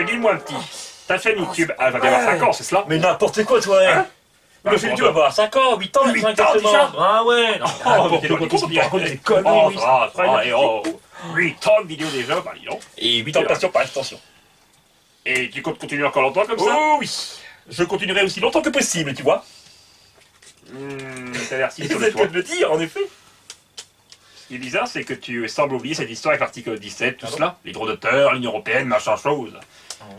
Dis-moi petit, ta chaîne YouTube, elle va bien avoir 5 ans, c'est cela? Mais n'importe quoi, toi, hein. Bah, Le film, tu vas avoir 5 ans, 8 ans, 8 ans exactement. déjà. Ah ouais, non, Oh, mais quel pourquoi tu racontes des Oh, conneries. ça va, et oh, 8 ans de vidéo déjà, bah dis donc. Et 8 ans de passion par extension. Et tu comptes continuer encore longtemps comme ça? Oh oui, je continuerai aussi longtemps que possible, tu vois. T'as l'air si Et sur vous le êtes toit. que de le dire, en effet. Ce qui est bizarre, c'est que tu sembles oublier cette histoire avec l'article 17, tout cela, les droits d'auteur, l'Union Européenne, machin chose.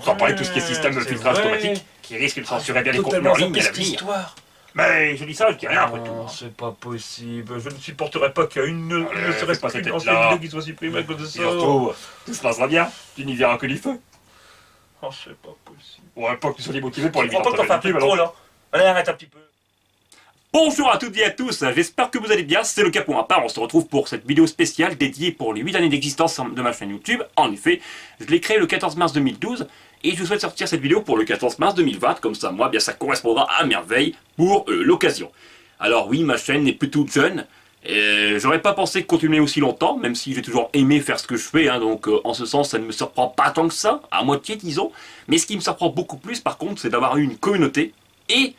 Sans parler de tout ce qui est système de c'est filtrage vrai. automatique, qui risque de censurer bien les contenus Totalement en ligne à zappé cette l'avenir. histoire. Mais je dis ça, je dis rien après tout. Non, hein. c'est pas possible. Je ne supporterai pas qu'il y ait ne Allez, serait-ce fais pas cette qu'une tête-là. ancienne vidéo qui soit supprimée à cause de Et ça. surtout, tout se passera bien, tu n'y verras que du feu. Oh, c'est pas possible. Ouais, pas que tu sois démotivé pour Je les crois pas que t'en fais un peu YouTube, trop, alors. là. Allez, arrête un petit peu. Bonjour à toutes et à tous, j'espère que vous allez bien, c'est le cas pour ma part, on se retrouve pour cette vidéo spéciale dédiée pour les 8 années d'existence de ma chaîne YouTube. En effet, je l'ai créée le 14 mars 2012 et je souhaite sortir cette vidéo pour le 14 mars 2020, comme ça moi, bien ça correspondra à merveille pour l'occasion. Alors oui, ma chaîne n'est plus toute jeune, et j'aurais pas pensé continuer aussi longtemps, même si j'ai toujours aimé faire ce que je fais, hein, donc en ce sens ça ne me surprend pas tant que ça, à moitié disons, mais ce qui me surprend beaucoup plus par contre, c'est d'avoir eu une communauté et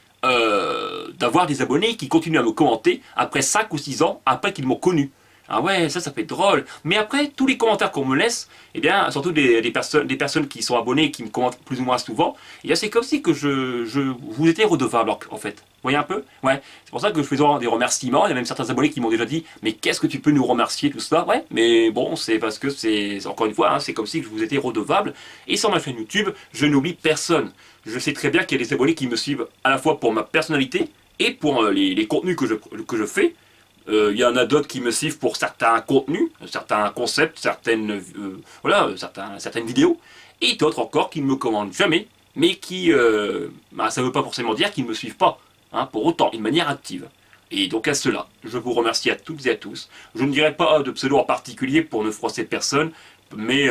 d'avoir des abonnés qui continuent à me commenter après 5 ou 6 ans après qu'ils m'ont connu. Ah ouais, ça fait drôle. Mais après, tous les commentaires qu'on me laisse, eh bien, surtout des personnes qui sont abonnées et qui me commentent plus ou moins souvent, eh bien, c'est comme si que je vous étais redevable, en fait. Vous voyez un peu? Ouais. C'est pour ça que je fais des remerciements. Il y a même certains abonnés qui m'ont déjà dit, mais qu'est-ce que tu peux nous remercier, tout cela? Ouais, mais bon, c'est parce que c'est, encore une fois, hein, c'est comme si je vous étais redevable. Et sur ma chaîne YouTube, je n'oublie personne. Je sais très bien qu'il y a des abonnés qui me suivent à la fois pour ma personnalité et pour les contenus que je fais. Il y en a d'autres qui me suivent pour certains contenus, certains concepts, certaines vidéos, et d'autres encore qui ne me commandent jamais, mais qui, ça ne veut pas forcément dire qu'ils ne me suivent pas, hein, pour autant, d'une manière active. Et donc à cela, je vous remercie à toutes et à tous. Je ne dirai pas de pseudo en particulier pour ne froisser personne, mais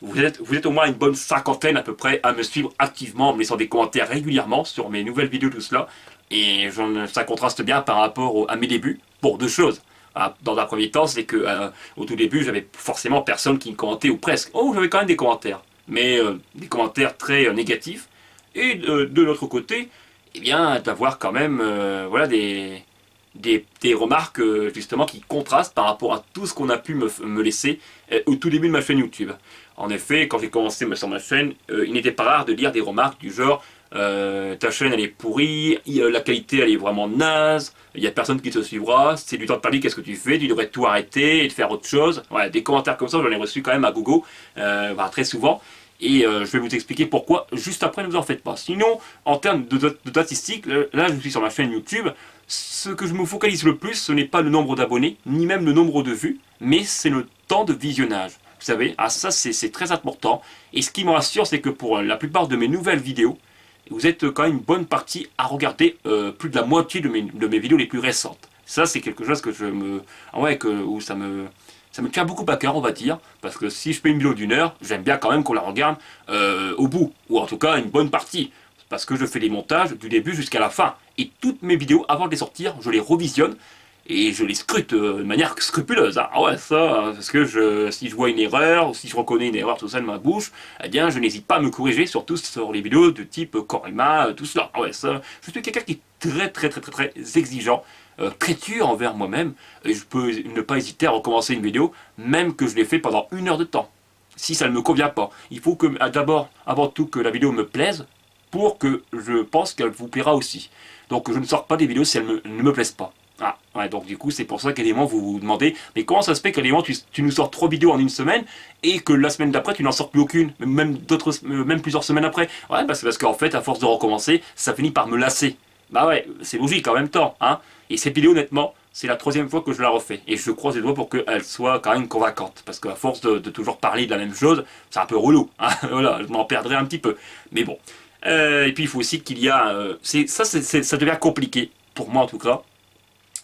vous êtes au moins une bonne cinquantaine à peu près à me suivre activement, en me laissant des commentaires régulièrement sur mes nouvelles vidéos, tout cela. Et ça contraste bien par rapport à mes débuts, pour deux choses. Dans un premier temps, c'est que au tout début, j'avais forcément personne qui me commentait, ou presque. Oh, j'avais quand même des commentaires, mais des commentaires très négatifs. Et de l'autre côté, eh bien, d'avoir quand même voilà, des remarques justement qui contrastent par rapport à tout ce qu'on a pu me laisser au tout début de ma chaîne YouTube. En effet, quand j'ai commencé sur ma chaîne, il n'était pas rare de lire des remarques du genre ta chaîne elle est pourrie, la qualité elle est vraiment naze, il n'y a personne qui te suivra, c'est du temps de perdu, qu'est-ce que tu fais, tu devrais tout arrêter et de faire autre chose. Ouais, des commentaires comme ça, j'en ai reçu quand même à gogo, très souvent. Et je vais vous expliquer pourquoi juste après, ne vous en faites pas. Sinon, en termes de statistiques, là je suis sur ma chaîne YouTube, ce que je me focalise le plus, ce n'est pas le nombre d'abonnés, ni même le nombre de vues, mais c'est le temps de visionnage. Vous savez, ça c'est très important. Et ce qui me rassure, c'est que pour la plupart de mes nouvelles vidéos, vous êtes quand même une bonne partie à regarder plus de la moitié de mes vidéos les plus récentes. Ça c'est quelque chose que où ça me tient beaucoup à cœur, on va dire, parce que si je fais une vidéo d'1 heure, j'aime bien quand même qu'on la regarde au bout, ou en tout cas une bonne partie, parce que je fais des montages du début jusqu'à la fin, et toutes mes vidéos, avant de les sortir, je les revisionne, et je les scrute de manière scrupuleuse. Hein. Ah ouais, ça, parce que si je vois une erreur, ou si je reconnais une erreur, tout ça de ma bouche, eh bien, je n'hésite pas à me corriger, surtout sur les vidéos de type Corima, tout cela. Ah ouais, ça, je suis quelqu'un qui est très exigeant, très dur envers moi-même, et je peux ne pas hésiter à recommencer une vidéo, même que je l'ai fait pendant 1 heure de temps. Si ça ne me convient pas, il faut que, d'abord, avant tout, que la vidéo me plaise, pour que je pense qu'elle vous plaira aussi. Donc je ne sors pas des vidéos si elles ne me plaisent pas. Ah, ouais, donc du coup, c'est pour ça qu'élément, vous vous demandez, mais comment ça se fait qu'élément, tu nous sors 3 vidéos en 1 semaine, et que la semaine d'après, tu n'en sors plus aucune, même plusieurs semaines après? Ouais, bah, c'est parce qu'en fait, à force de recommencer, ça finit par me lasser. Bah ouais, c'est logique en même temps, hein. Et cette vidéo, honnêtement, c'est la 3e fois que je la refais, et je croise les doigts pour qu'elle soit quand même convaincante, parce qu'à force de toujours parler de la même chose, c'est un peu relou, hein. Voilà, je m'en perdrai un petit peu, mais bon. Et puis il faut aussi qu'il y a... ça devient compliqué, pour moi en tout cas,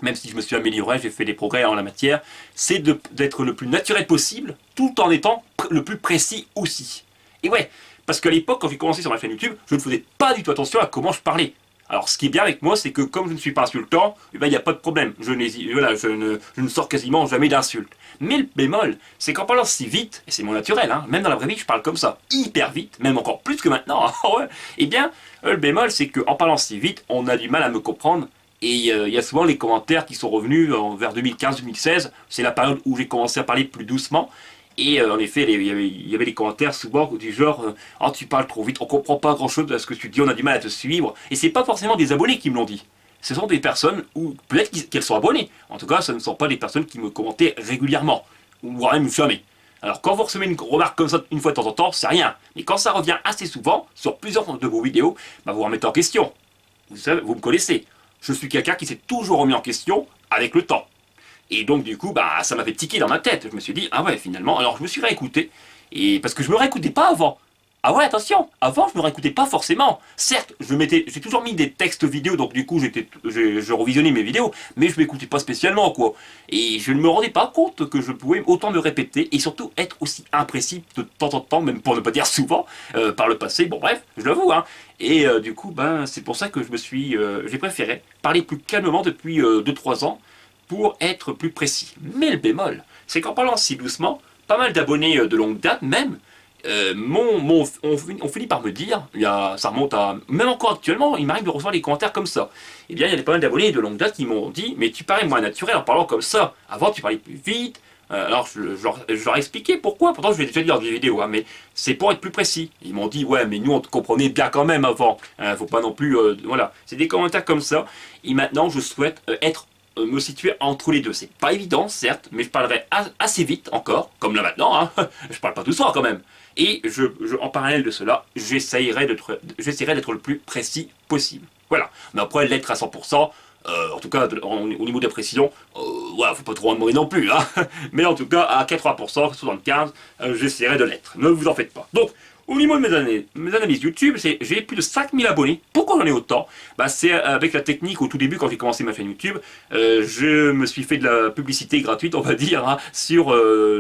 même si je me suis amélioré, j'ai fait des progrès en la matière, c'est d'être le plus naturel possible, tout en étant le plus précis aussi. Et ouais, parce qu'à l'époque, quand j'ai commencé sur ma chaîne YouTube, je ne faisais pas du tout attention à comment je parlais. Alors, ce qui est bien avec moi, c'est que comme je ne suis pas insultant, eh ben, il n'y a pas de problème. Voilà, je ne sors quasiment jamais d'insultes. Mais le bémol, c'est qu'en parlant si vite, et c'est mon naturel, hein, même dans la vraie vie, je parle comme ça, hyper vite, même encore plus que maintenant, hein, ouais, eh bien, le bémol, c'est qu'en parlant si vite, on a du mal à me comprendre. Et il y a souvent les commentaires qui sont revenus vers 2015-2016. C'est la période où j'ai commencé à parler plus doucement. Et en effet, il y avait des commentaires souvent du genre oh, tu parles trop vite, on comprend pas grand chose de ce que tu dis, on a du mal à te suivre. Et c'est pas forcément des abonnés qui me l'ont dit. Ce sont des personnes, ou peut-être qu'elles sont abonnées. En tout cas, ce ne sont pas des personnes qui me commentaient régulièrement, ou voire même jamais. Alors quand vous recevez une remarque comme ça une fois de temps en temps, c'est rien. Mais quand ça revient assez souvent, sur plusieurs de vos vidéos, bah vous remettez en question. Vous savez, vous me connaissez. Je suis quelqu'un qui s'est toujours remis en question avec le temps. Et donc du coup, bah, ça m'avait tiqué dans ma tête. Je me suis dit, ah ouais, finalement, alors je me suis réécouté. Et parce que je me réécoutais pas avant. Ah ouais, attention, avant je me réécoutais pas forcément. Certes, j'ai toujours mis des textes vidéo, donc du coup je revisionnais mes vidéos, mais je m'écoutais pas spécialement quoi. Et je ne me rendais pas compte que je pouvais autant me répéter et surtout être aussi imprécis de temps en temps, même pour ne pas dire souvent, par le passé. Bon bref, je l'avoue, hein. Et du coup, ben c'est pour ça que j'ai préféré parler plus calmement depuis 2-3 ans pour être plus précis. Mais le bémol, c'est qu'en parlant si doucement, pas mal d'abonnés de longue date même, on finit par me dire, ça remonte à, même encore actuellement, il m'arrive de recevoir des commentaires comme ça. Eh bien, il y a pas mal d'abonnés de longue date qui m'ont dit, mais tu parais moins naturel en parlant comme ça. Avant, tu parlais plus vite. Alors, je leur ai expliqué pourquoi. Pourtant, je l'ai déjà dit dans des vidéos, hein, mais c'est pour être plus précis. Ils m'ont dit, ouais, mais nous, on te comprenait bien quand même avant. Faut pas non plus, voilà. C'est des commentaires comme ça. Et maintenant, je souhaite me situer entre les deux. C'est pas évident, certes, mais je parlerai assez vite encore, comme là maintenant. Hein. Je parle pas tout soir quand même. Et en parallèle de cela, j'essaierai d'être le plus précis possible. Voilà. Mais après, l'être à 100%, en tout cas au niveau de la précision, voilà, faut pas trop en demander non plus. Hein. Mais en tout cas, à 80%, 75%, j'essaierai de l'être. Ne vous en faites pas. Donc, au niveau de mes analyses YouTube, j'ai plus de 5000 abonnés. Pourquoi j'en ai autant? Bah, c'est avec la technique au tout début, quand j'ai commencé ma chaîne YouTube, je me suis fait de la publicité gratuite, on va dire, hein,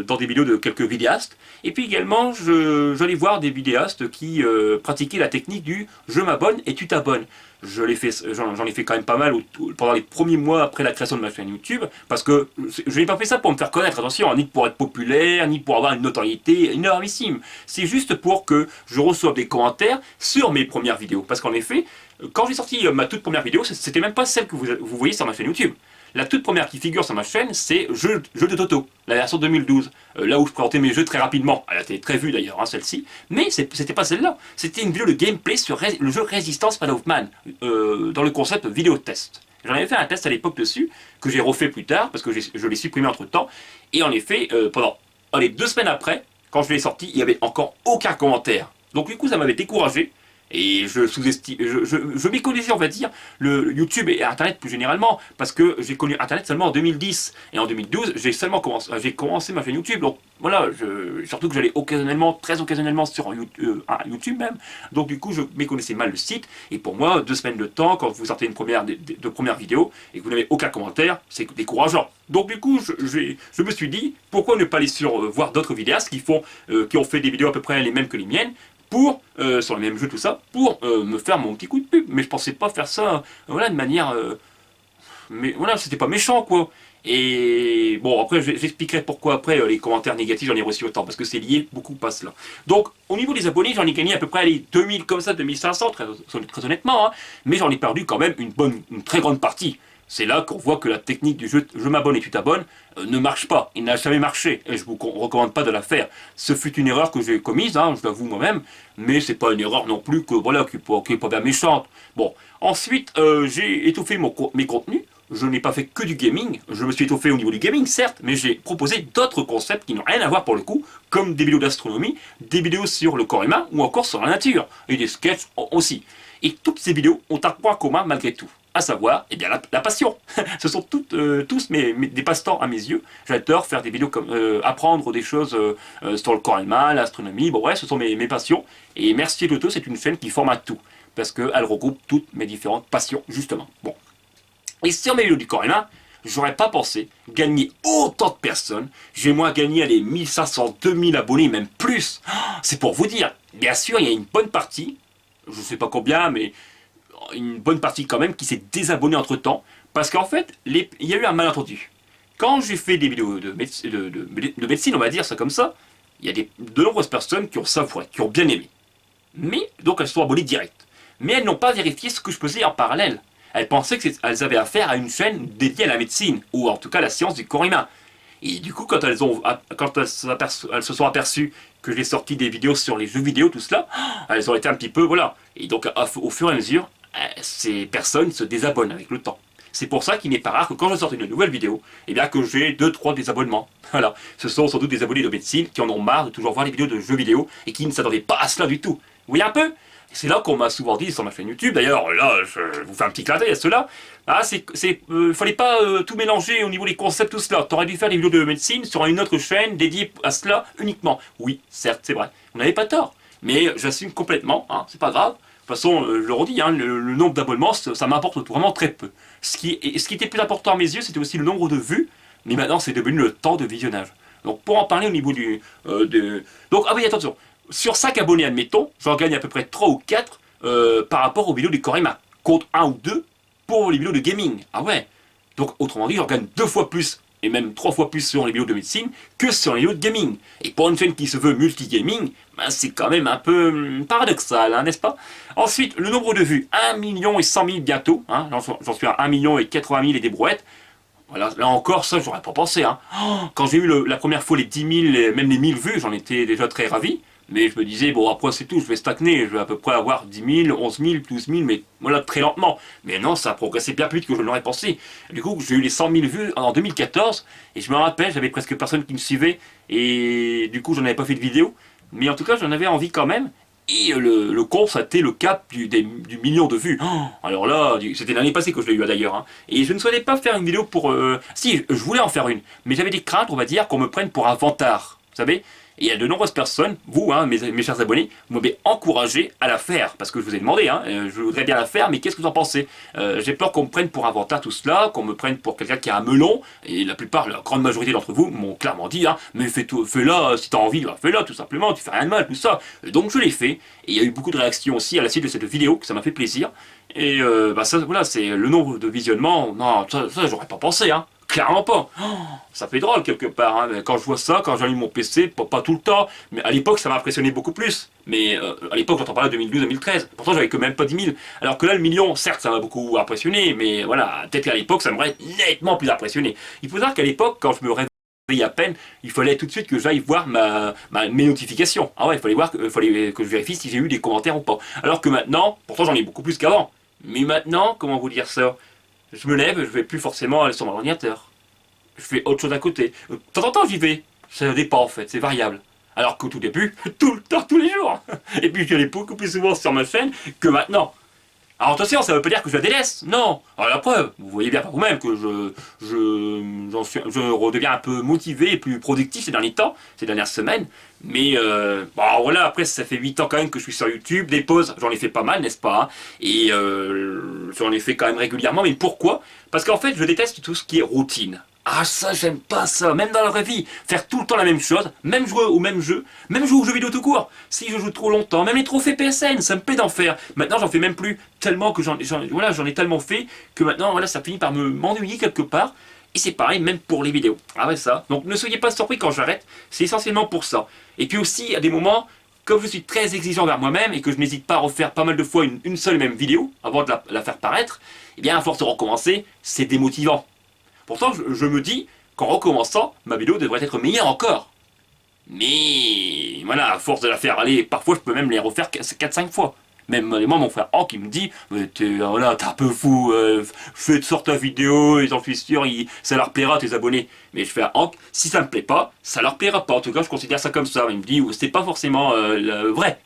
dans des vidéos de quelques vidéastes. Et puis également, j'allais voir des vidéastes qui pratiquaient la technique du je m'abonne et tu t'abonnes. J'en ai fait quand même pas mal pendant les premiers mois après la création de ma chaîne YouTube, parce que je n'ai pas fait ça pour me faire connaître, attention, ni pour être populaire, ni pour avoir une notoriété énormissime. C'est juste pour que je reçoive des commentaires sur mes premières vidéos. Parce qu'en effet, quand j'ai sorti ma toute première vidéo, c'était même pas celle que vous voyez sur ma chaîne YouTube. La toute première qui figure sur ma chaîne, c'est jeu de Toto, la version 2012. Là où je présentais mes jeux très rapidement. Elle a été très vue d'ailleurs, hein, celle-ci. Mais c'était pas celle-là. C'était une vidéo de gameplay sur le jeu Resistance Fall of Man, dans le concept vidéo test. J'en avais fait un test à l'époque dessus, que j'ai refait plus tard, parce que je l'ai supprimé entre temps. Et en effet, pendant 2 semaines après, quand je l'ai sorti, il n'y avait encore aucun commentaire. Donc du coup, ça m'avait découragé. Et je méconnaissais, on va dire, le YouTube et Internet plus généralement, parce que j'ai connu Internet seulement en 2010. Et en 2012, j'ai commencé ma chaîne YouTube. Donc voilà, surtout que j'allais très occasionnellement sur YouTube même. Donc du coup, je méconnaissais mal le site. Et pour moi, 2 semaines de temps, quand vous sortez une première vidéo et que vous n'avez aucun commentaire, c'est décourageant. Donc du coup, je me suis dit, pourquoi ne pas aller voir d'autres vidéastes qui ont fait des vidéos à peu près les mêmes que les miennes, sur le même jeu, tout ça, pour me faire mon petit coup de pub. Mais je pensais pas faire ça, voilà, de manière... mais voilà, c'était pas méchant, quoi. Et bon, après, j'expliquerai pourquoi après les commentaires négatifs, j'en ai reçu autant, parce que c'est lié beaucoup à cela. Donc, au niveau des abonnés, j'en ai gagné à peu près les 2000 comme ça, 2500, très honnêtement, hein, mais j'en ai perdu quand même une très grande partie. C'est là qu'on voit que la technique du jeu je m'abonne et tu t'abonnes ne marche pas. Il n'a jamais marché et je vous recommande pas de la faire. Ce fut une erreur que j'ai commise, hein, je l'avoue moi-même, mais c'est pas une erreur non plus qui est pas bien méchante. Bon, ensuite j'ai étoffé mes contenus. Je n'ai pas fait que du gaming, je me suis étoffé au niveau du gaming certes, mais j'ai proposé d'autres concepts qui n'ont rien à voir pour le coup, comme des vidéos d'astronomie, des vidéos sur le corps humain ou encore sur la nature, et des sketchs aussi. Et toutes ces vidéos ont un point commun malgré tout. À savoir, eh bien, la passion. Ce sont tous des passe-temps à mes yeux. J'adore faire des vidéos comme apprendre des choses sur le corps humain, l'astronomie. Bon, ouais, ce sont mes passions. Et Merci Toto, c'est une chaîne qui forme un tout. Parce qu'elle regroupe toutes mes différentes passions, justement. Bon. Et sur mes vidéos du corps humain, j'aurais pas pensé gagner autant de personnes. J'ai moi gagné à les 1500, 2000 abonnés, même plus. C'est pour vous dire. Bien sûr, il y a une bonne partie, je sais pas combien, mais une bonne partie quand même qui s'est désabonnée entre temps. Parce qu'en fait, il y a eu un malentendu. Quand j'ai fait des vidéos de médecine, on va dire ça comme ça, il y a de nombreuses personnes qui ont savouré, qui ont bien aimé. Mais, donc elles se sont abonnées direct. Mais elles n'ont pas vérifié ce que je faisais en parallèle. Elles pensaient qu'elles avaient affaire à une chaîne dédiée à la médecine, ou en tout cas à la science du corps humain. Et du coup, quand elles se sont aperçues que j'ai sorti des vidéos sur les jeux vidéo, tout cela, elles ont été un petit peu, voilà. Et donc, au fur et à mesure, ces personnes se désabonnent avec le temps. C'est pour ça qu'il n'est pas rare que quand je sors une nouvelle vidéo, eh bien que j'ai 2-3 désabonnements. Voilà. Ce sont sans doute des abonnés de médecine qui en ont marre de toujours voir les vidéos de jeux vidéo et qui ne s'attendaient pas à cela du tout. Vous voyez un peu? C'est là qu'on m'a souvent dit sur ma chaîne YouTube, d'ailleurs, là, je vous fais un petit clin d'œil à cela. Ah, fallait pas tout mélanger au niveau des concepts, tout cela. T'aurais dû faire des vidéos de médecine sur une autre chaîne dédiée à cela uniquement. Oui, certes, c'est vrai. On n'avait pas tort. Mais j'assume complètement, hein, c'est pas grave. De toute façon, je le redis, hein, le nombre d'abonnements, ça m'apporte vraiment très peu. Ce qui était plus important à mes yeux, c'était aussi le nombre de vues, mais maintenant c'est devenu le temps de visionnage. Donc pour en parler au niveau Donc, ah oui, attention, sur 5 abonnés, admettons, j'en gagne à peu près 3 ou 4 par rapport aux vidéos du Corima, contre 1 ou 2 pour les vidéos de gaming. Ah ouais. Donc autrement dit, j'en gagne 2 fois plus et même 3 fois plus sur les vidéos de médecine que sur les vidéos de gaming. Et pour une chaîne qui se veut multi-gaming, ben c'est quand même un peu paradoxal, hein, n'est-ce pas? Ensuite, le nombre de vues, 1 100 000 bientôt, hein, j'en suis à 1 80 000 et des brouettes. Voilà, là encore, ça, j'aurais pas pensé. Hein. Quand j'ai eu la première fois les 10 000, même les 1000 vues, j'en étais déjà très ravi. Mais je me disais, bon, après, c'est tout, je vais stagner. Je vais à peu près avoir 10 000, 11 000, 12 000, mais voilà, très lentement. Mais non, ça a progressé bien plus vite que je l'aurais pensé. Du coup, j'ai eu les 100 000 vues en 2014. Et je me rappelle, j'avais presque personne qui me suivait. Et du coup, j'en avais pas fait de vidéo. Mais en tout cas, j'en avais envie quand même. Et le compte, ça a été le cap du million de vues. Alors là, c'était l'année passée que je l'ai eu d'ailleurs. Hein. Et je ne souhaitais pas faire une vidéo pour... Si, je voulais en faire une. Mais j'avais des craintes, on va dire, qu'on me prenne pour un vantard. Vous savez? Et il y a de nombreuses personnes, vous, hein, mes chers abonnés, vous m'avez encouragé à la faire. Parce que je vous ai demandé, hein, je voudrais bien la faire, mais qu'est-ce que vous en pensez? J'ai peur qu'on me prenne pour un vantard tout cela, qu'on me prenne pour quelqu'un qui a un melon. Et la grande majorité d'entre vous m'ont clairement dit, hein, mais fais-la, si t'as envie, bah, fais-la tout simplement, tu fais rien de mal, tout ça. Et donc je l'ai fait. Et il y a eu beaucoup de réactions aussi à la suite de cette vidéo, que ça m'a fait plaisir. Et bah ça, voilà, c'est le nombre de visionnements. Non, ça j'aurais pas pensé, hein. Clairement pas. Ça fait drôle quelque part. Hein. Quand je vois ça, quand j'allume mon PC, pas tout le temps, mais à l'époque ça m'a impressionné beaucoup plus. Mais à l'époque j'entends parler de 2012-2013. Pourtant j'avais que même pas 10 000. Alors que là le million, certes ça m'a beaucoup impressionné, mais voilà, peut-être qu'à l'époque ça m'aurait nettement plus impressionné. Il faut savoir qu'à l'époque, quand je me réveillais à peine, il fallait tout de suite que j'aille voir mes notifications. Ah ouais, il fallait que je vérifie si j'ai eu des commentaires ou pas. Alors que maintenant, pourtant j'en ai beaucoup plus qu'avant. Mais maintenant, comment vous dire ça? Je me lève, je vais plus forcément aller sur mon ordinateur. Je fais autre chose à côté. De temps en temps, j'y vais. Ça dépend en fait, c'est variable. Alors qu'au tout début, tout le temps, tous les jours. Et puis, j'y allais beaucoup plus souvent sur ma chaîne que maintenant. Alors attention, ça ne veut pas dire que je la délaisse, non. Alors la preuve, vous voyez bien par vous-même que je redeviens un peu motivé et plus productif ces derniers temps, ces dernières semaines. Mais bon voilà, après ça fait 8 ans quand même que je suis sur YouTube, des pauses, j'en ai fait pas mal, n'est-ce pas? Et j'en ai fait quand même régulièrement, mais pourquoi? Parce qu'en fait, je déteste tout ce qui est routine. Ah ça, j'aime pas ça, même dans la vraie vie, faire tout le temps la même chose, même jouer au même jeu, même jouer aux jeux vidéo tout court, si je joue trop longtemps, même les trophées PSN, ça me plaît d'en faire. Maintenant j'en fais même plus, tellement que j'en ai tellement fait, que maintenant voilà, ça finit par m'ennuyer quelque part, et c'est pareil même pour les vidéos. Ah ouais ça, donc ne soyez pas surpris quand j'arrête, c'est essentiellement pour ça. Et puis aussi, à des moments, comme je suis très exigeant vers moi-même, et que je n'hésite pas à refaire pas mal de fois une seule et même vidéo, avant de la faire paraître, et bien à force de recommencer, c'est démotivant. Pourtant, je me dis qu'en recommençant, ma vidéo devrait être meilleure encore. Mais voilà, à force de la faire aller, parfois je peux même les refaire 4-5 fois. Même moi, mon frère Hank, il me dit, t'es un peu fou, sors ta vidéo, et j'en suis sûr, ça leur plaira à tes abonnés. Mais je fais à Hank, si ça me plaît pas, ça leur plaira pas. En tout cas, je considère ça comme ça. Il me dit, c'est pas forcément vrai.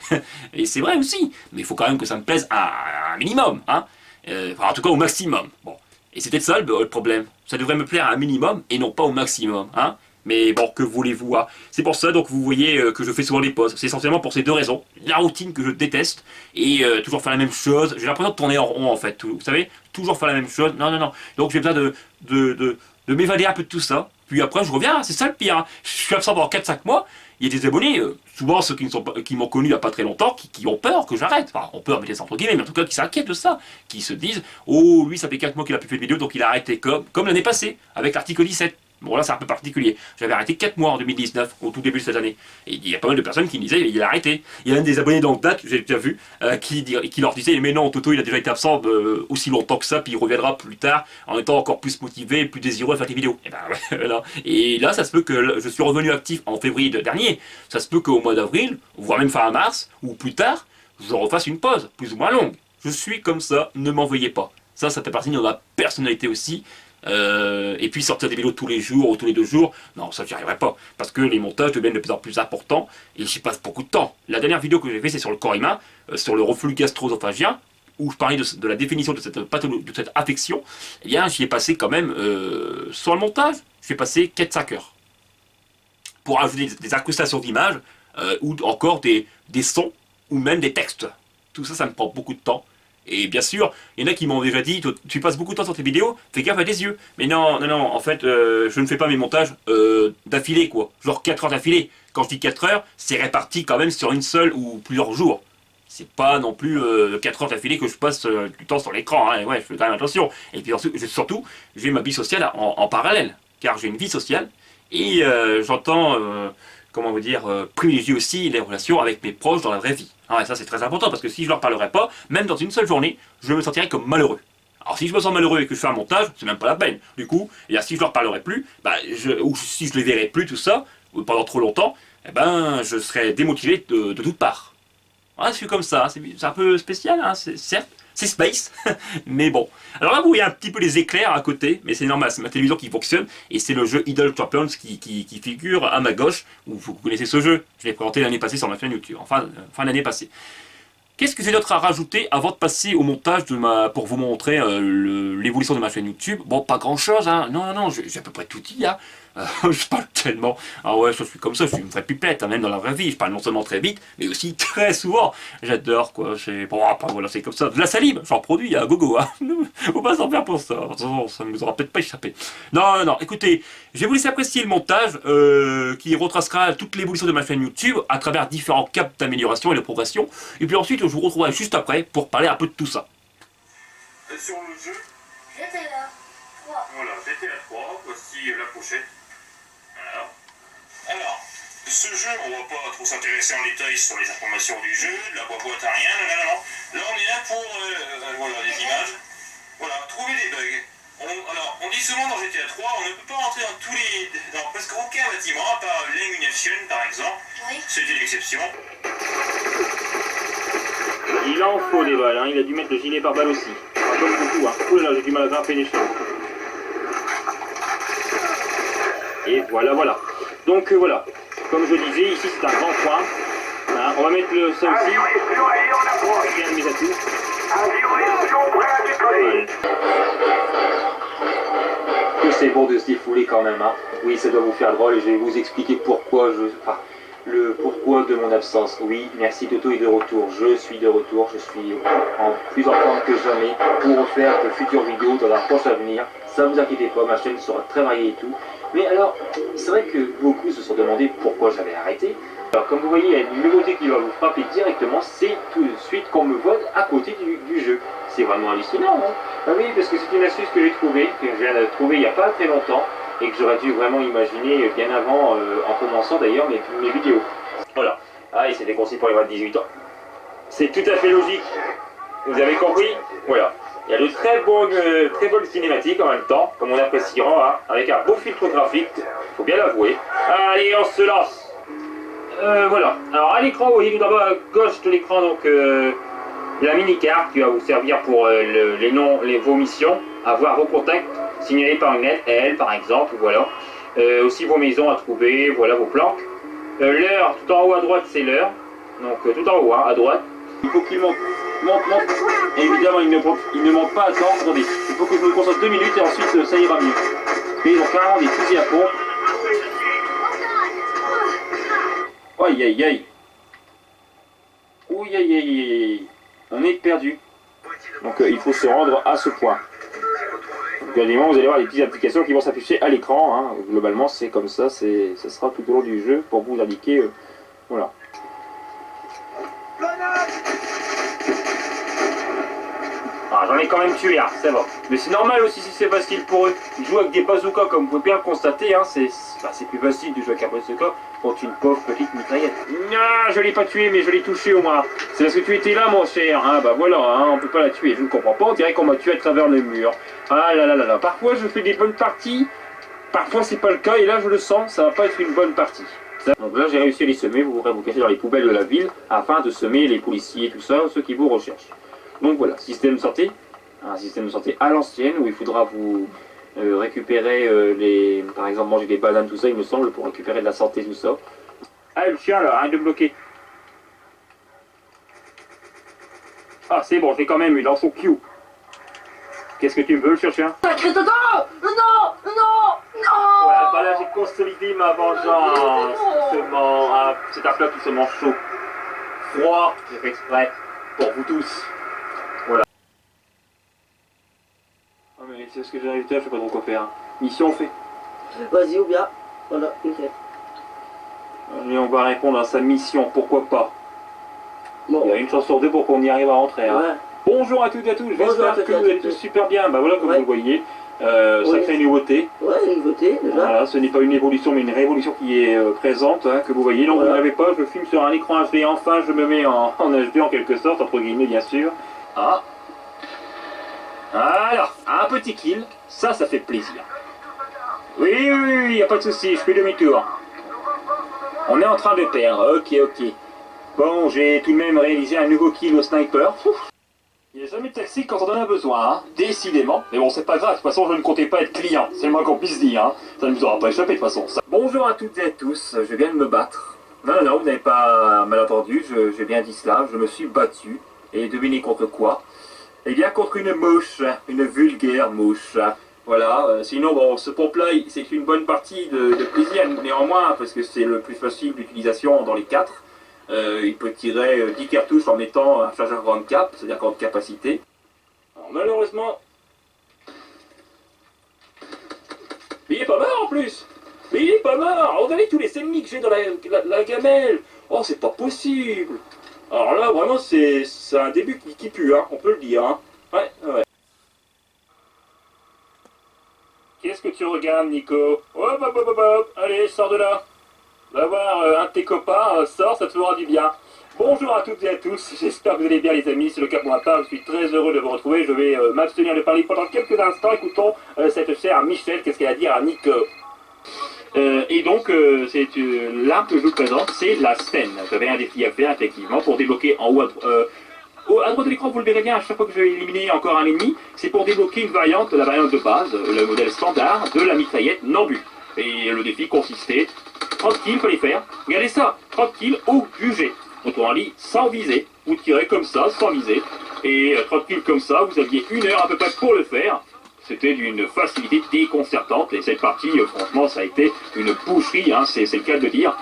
Et c'est vrai aussi. Mais il faut quand même que ça me plaise à un minimum. Hein. Enfin, en tout cas, au maximum. Bon. Et c'était ça le problème. Ça devrait me plaire à un minimum et non pas au maximum. Hein. Mais bon, que voulez-vous? Hein. C'est pour ça donc vous voyez que je fais souvent des pauses. C'est essentiellement pour ces deux raisons. La routine que je déteste et toujours faire la même chose. J'ai l'impression de tourner en rond en fait. Vous savez? Toujours faire la même chose. Non, non, non. Donc j'ai besoin de m'évader un peu de tout ça. Puis après je reviens. C'est ça le pire. Hein. Je suis absent pendant 4-5 mois. il y a des abonnés, souvent ceux qui m'ont connu il n'y a pas très longtemps, qui ont peur que j'arrête. Enfin, ont peur, mettez ça entre guillemets, mais en tout cas qui s'inquiètent de ça. Qui se disent, oh, lui, ça fait 4 mois qu'il a plus fait de vidéo, donc il a arrêté comme l'année passée, avec l'article 17. Bon, là, c'est un peu particulier. J'avais arrêté 4 mois en 2019, au tout début de cette année. Et il y a pas mal de personnes qui me disaient, il a arrêté. Il y a un des abonnés dans date, j'ai déjà vu, qui leur disait, mais non, Toto, il a déjà été absent aussi longtemps que ça, puis il reviendra plus tard, en étant encore plus motivé, plus désireux à faire des vidéos. Et ben, voilà. Et là, ça se peut que je suis revenu actif en février dernier. Ça se peut qu'au mois d'avril, voire même fin mars, ou plus tard, je refasse une pause, plus ou moins longue. Je suis comme ça, ne m'en veuillez pas. Ça fait partie de ma personnalité aussi. Et puis sortir des vidéos tous les jours ou tous les 2 jours, non, ça j'y arriverai pas. Parce que les montages deviennent de plus en plus importants et j'y passe beaucoup de temps. La dernière vidéo que j'ai fait, c'est sur le corps humain, sur le reflux gastro-œsophagien, où je parlais de la définition de cette pathologie, de cette affection. Eh bien, j'y ai passé quand même, sur le montage, j'ai passé 4-5 heures. Pour ajouter des incrustations d'images, ou encore des sons, ou même des textes. Tout ça, ça me prend beaucoup de temps. Et bien sûr, il y en a qui m'ont déjà dit, tu passes beaucoup de temps sur tes vidéos, fais gaffe à tes yeux. Mais non, en fait, je ne fais pas mes montages d'affilée, quoi. Genre 4 heures d'affilée. Quand je dis 4 heures, c'est réparti quand même sur une seule ou plusieurs jours. C'est pas non plus 4 heures d'affilée que je passe du temps sur l'écran, hein. Ouais, je fais quand même attention. Et puis surtout, j'ai ma vie sociale en parallèle. Car j'ai une vie sociale, et j'entends... comment vous dire, privilégier aussi les relations avec mes proches dans la vraie vie. Ah, et ça c'est très important, parce que si je leur parlerai pas, même dans une seule journée, je me sentirai comme malheureux. Alors si je me sens malheureux et que je fais un montage, c'est même pas la peine. Du coup, et si je leur parlerai plus, ou si je les verrai plus, tout ça, pendant trop longtemps, eh ben, je serai démotivé de toutes parts. Ah, je suis comme ça, c'est un peu spécial, hein, certes, c'est space, mais bon. Alors là, vous voyez un petit peu les éclairs à côté, mais c'est normal, c'est ma télévision qui fonctionne, et c'est le jeu Idle Champions qui figure à ma gauche, vous connaissez ce jeu, je l'ai présenté l'année passée sur ma chaîne YouTube, enfin, fin d'année passée. Qu'est-ce que j'ai d'autre à rajouter avant de passer au montage pour vous montrer l'évolution de ma chaîne YouTube? Bon, pas grand chose, hein. Non, j'ai à peu près tout dit, hein. Je parle tellement. Ah ouais, je suis comme ça, je suis une vraie pipette, hein, même dans la vraie vie. Je parle non seulement très vite, mais aussi très souvent. J'adore, quoi. Bon, après, voilà, c'est comme ça. De la salive, j'en produis à gogo, hein. Faut pas s'en faire pour ça. Ça ne nous aura peut-être pas échappé. Non, écoutez, je vais vous laisser apprécier le montage qui retracera toute l'évolution de ma chaîne YouTube à travers différents caps d'amélioration et de progression. Et puis ensuite, je vous retrouverai juste après pour parler un peu de tout ça. Sur le jeu GTA 3. Voilà, GTA 3, voici la pochette. Voilà. Alors, ce jeu, on va pas trop s'intéresser en détail sur les informations du jeu, la boîte à rien, non. Là, on est là pour, voilà, les images. Voilà, trouver des bugs. On dit souvent dans GTA 3, on ne peut pas rentrer dans presque aucun bâtiment, à part l'Illumination par exemple. Oui. C'était l'exception. Il en faut des balles, hein. Il a dû mettre le gilet pare-balles aussi. Enfin, comme beaucoup, hein. Oh là, j'ai du mal à grimper les choses. Et voilà. Donc voilà, comme je disais, ici c'est un grand coin. Hein. On va mettre ça aussi. C'est un de mes atouts. Que c'est bon de se défouler quand même, hein. Oui, ça doit vous faire drôle et je vais vous expliquer pourquoi le pourquoi de mon absence. Oui, merci, Toto est de retour. Je suis de retour. Je suis en plus en forme que jamais pour refaire de futures vidéos dans la proche avenir. Ça, vous inquiétez pas, ma chaîne sera très variée et tout. Mais alors, c'est vrai que beaucoup se sont demandé pourquoi j'avais arrêté. Alors, comme vous voyez, il y a une nouveauté qui va vous frapper directement, c'est tout de suite qu'on me vote à côté du jeu. C'est vraiment hallucinant, non? Ah oui, parce que c'est une astuce que j'ai trouvée, que je viens de trouver il n'y a pas très longtemps, et que j'aurais dû vraiment imaginer bien avant, en commençant d'ailleurs mes vidéos. Voilà. Ah, et c'était conçu pour les moins de 18 ans. C'est tout à fait logique. Vous avez compris? Voilà. Il y a de très bonnes cinématiques en même temps, comme on appréciera, hein, avec un beau filtre graphique, faut bien l'avouer. Allez, on se lance. Voilà. Alors à l'écran, vous voyez tout en bas à gauche de l'écran, donc la mini-carte qui va vous servir pour vos missions, avoir vos contacts signalés par une lettre L par exemple, voilà. Aussi vos maisons à trouver, voilà vos planques. L'heure, tout en haut à droite, c'est l'heure. Donc tout en haut, hein, à droite. Il faut qu'il monte. Et évidemment, il ne monte pas à temps. Attendez, il faut que je me concentre 2 minutes et ensuite ça ira mieux. Et donc carrément des fusils à pompe. Aïe. Ouh, on est perdu. Donc il faut se rendre à ce point. Quasiment, vous allez voir des petites applications qui vont s'afficher à l'écran. Hein. Globalement, c'est comme ça, ça sera tout au long du jeu pour vous indiquer. Voilà. Ah, j'en ai quand même tué, hein, c'est bon. Mais c'est normal aussi si c'est facile pour eux. Ils jouent avec des bazookas, comme vous pouvez bien le constater. Hein, c'est plus facile de jouer avec un bazooka contre une pauvre petite mitraillette. Non, je l'ai pas tué, mais je l'ai touché au moins. C'est parce que tu étais là, mon cher. Hein, bah voilà, hein, on peut pas la tuer. Je ne comprends pas. On dirait qu'on m'a tué à travers le mur. Ah là là là là. Parfois, je fais des bonnes parties. Parfois, c'est pas le cas. Et là, je le sens, ça va pas être une bonne partie. Donc là, j'ai réussi à les semer. Vous pourrez vous cacher dans les poubelles de la ville afin de semer les policiers, tout ça, ceux qui vous recherchent. Donc voilà, système de santé, un système de santé à l'ancienne où il faudra vous récupérer par exemple manger des bananes, tout ça, il me semble, pour récupérer de la santé, tout ça. Ah, le chien là, arrête de me bloquer. Ah, c'est bon, j'ai quand même eu dans son cul. Qu'est-ce que tu veux, le chien? Sacré Toto! Non! Non! Non! Ouais, bah là j'ai consolidé ma vengeance. C'est un plat qui se mange chaud. Froid, j'ai fait exprès, pour vous tous. Voilà. Ah mais c'est ce que j'ai invité, je sais pas trop quoi faire. Mission fait. Vas-y, ou bien. Voilà, nickel. Allez, on va répondre à sa mission, pourquoi pas. Bon. Il y a une chance sur deux pour qu'on y arrive à rentrer. Hein. Ouais. Bonjour à toutes et à tous, Bonjour à j'espère toutes que et à vous êtes tous. tous super bien. Bah voilà, comme Ouais. vous le voyez, sacrée nouveauté. Ouais, une nouveauté déjà. Voilà, ce n'est pas une évolution, mais une révolution qui est présente, hein, que vous voyez. Donc Voilà. vous n'avez pas, je filme sur un écran HD, enfin je me mets en HD en quelque sorte, entre guillemets bien sûr. Ah. Alors, un petit kill, ça fait plaisir. Oui, y a pas de souci, je fais demi-tour. On est en train de perdre, ok. Bon, j'ai tout de même réalisé un nouveau kill au sniper. Il n'y a jamais de taxi quand on en a besoin, hein. Décidément. Mais bon, c'est pas grave, de toute façon, je ne comptais pas être client. C'est le moins qu'on puisse dire, hein. Ça ne vous aura pas échappé, de toute façon. Ça. Bonjour à toutes et à tous, je viens de me battre. Non, vous n'avez pas mal entendu, j'ai bien dit cela. Je me suis battu. Et devinez contre quoi? Eh bien, contre une mouche. Une vulgaire mouche. Voilà, sinon, bon, ce pompe-là, c'est une bonne partie de plaisir, néanmoins, parce que c'est le plus facile d'utilisation dans les 4. Il peut tirer 10 cartouches en mettant un chargeur grande cap, c'est-à-dire grande capacité. Alors, malheureusement... Mais il est pas mort en plus! Mais il est pas mort! Regardez tous les ennemis que j'ai dans la gamelle! Oh, c'est pas possible! Alors là, vraiment, c'est un début qui pue, hein, on peut le dire. Hein. Ouais. Qu'est-ce que tu regardes, Nico? Hop, allez, sors de là! Va voir un de tes copains, sors, ça te fera du bien. Bonjour à toutes et à tous, j'espère que vous allez bien les amis, c'est le cas pour ma part, je suis très heureux de vous retrouver, je vais m'abstenir de parler pendant quelques instants, écoutons cette chère Michel, qu'est-ce qu'elle a à dire à Nico. Et donc, c'est l'arme que je vous présente, c'est la scène. J'avais un défi à faire, effectivement, pour débloquer en haut à droite de l'écran, vous le verrez bien, à chaque fois que je vais éliminer encore un ennemi, c'est pour débloquer une variante, la variante de base, le modèle standard de la mitraillette Nambu. Et le défi consistait, tranquille, fallait faire, regardez ça, tranquille, au jugé. Autrement dit, sans viser, vous tirez comme ça, sans viser, et tranquille comme ça, vous aviez 1 heure à peu près pour le faire. C'était d'une facilité déconcertante, et cette partie, franchement, ça a été une boucherie, hein, c'est le cas de dire.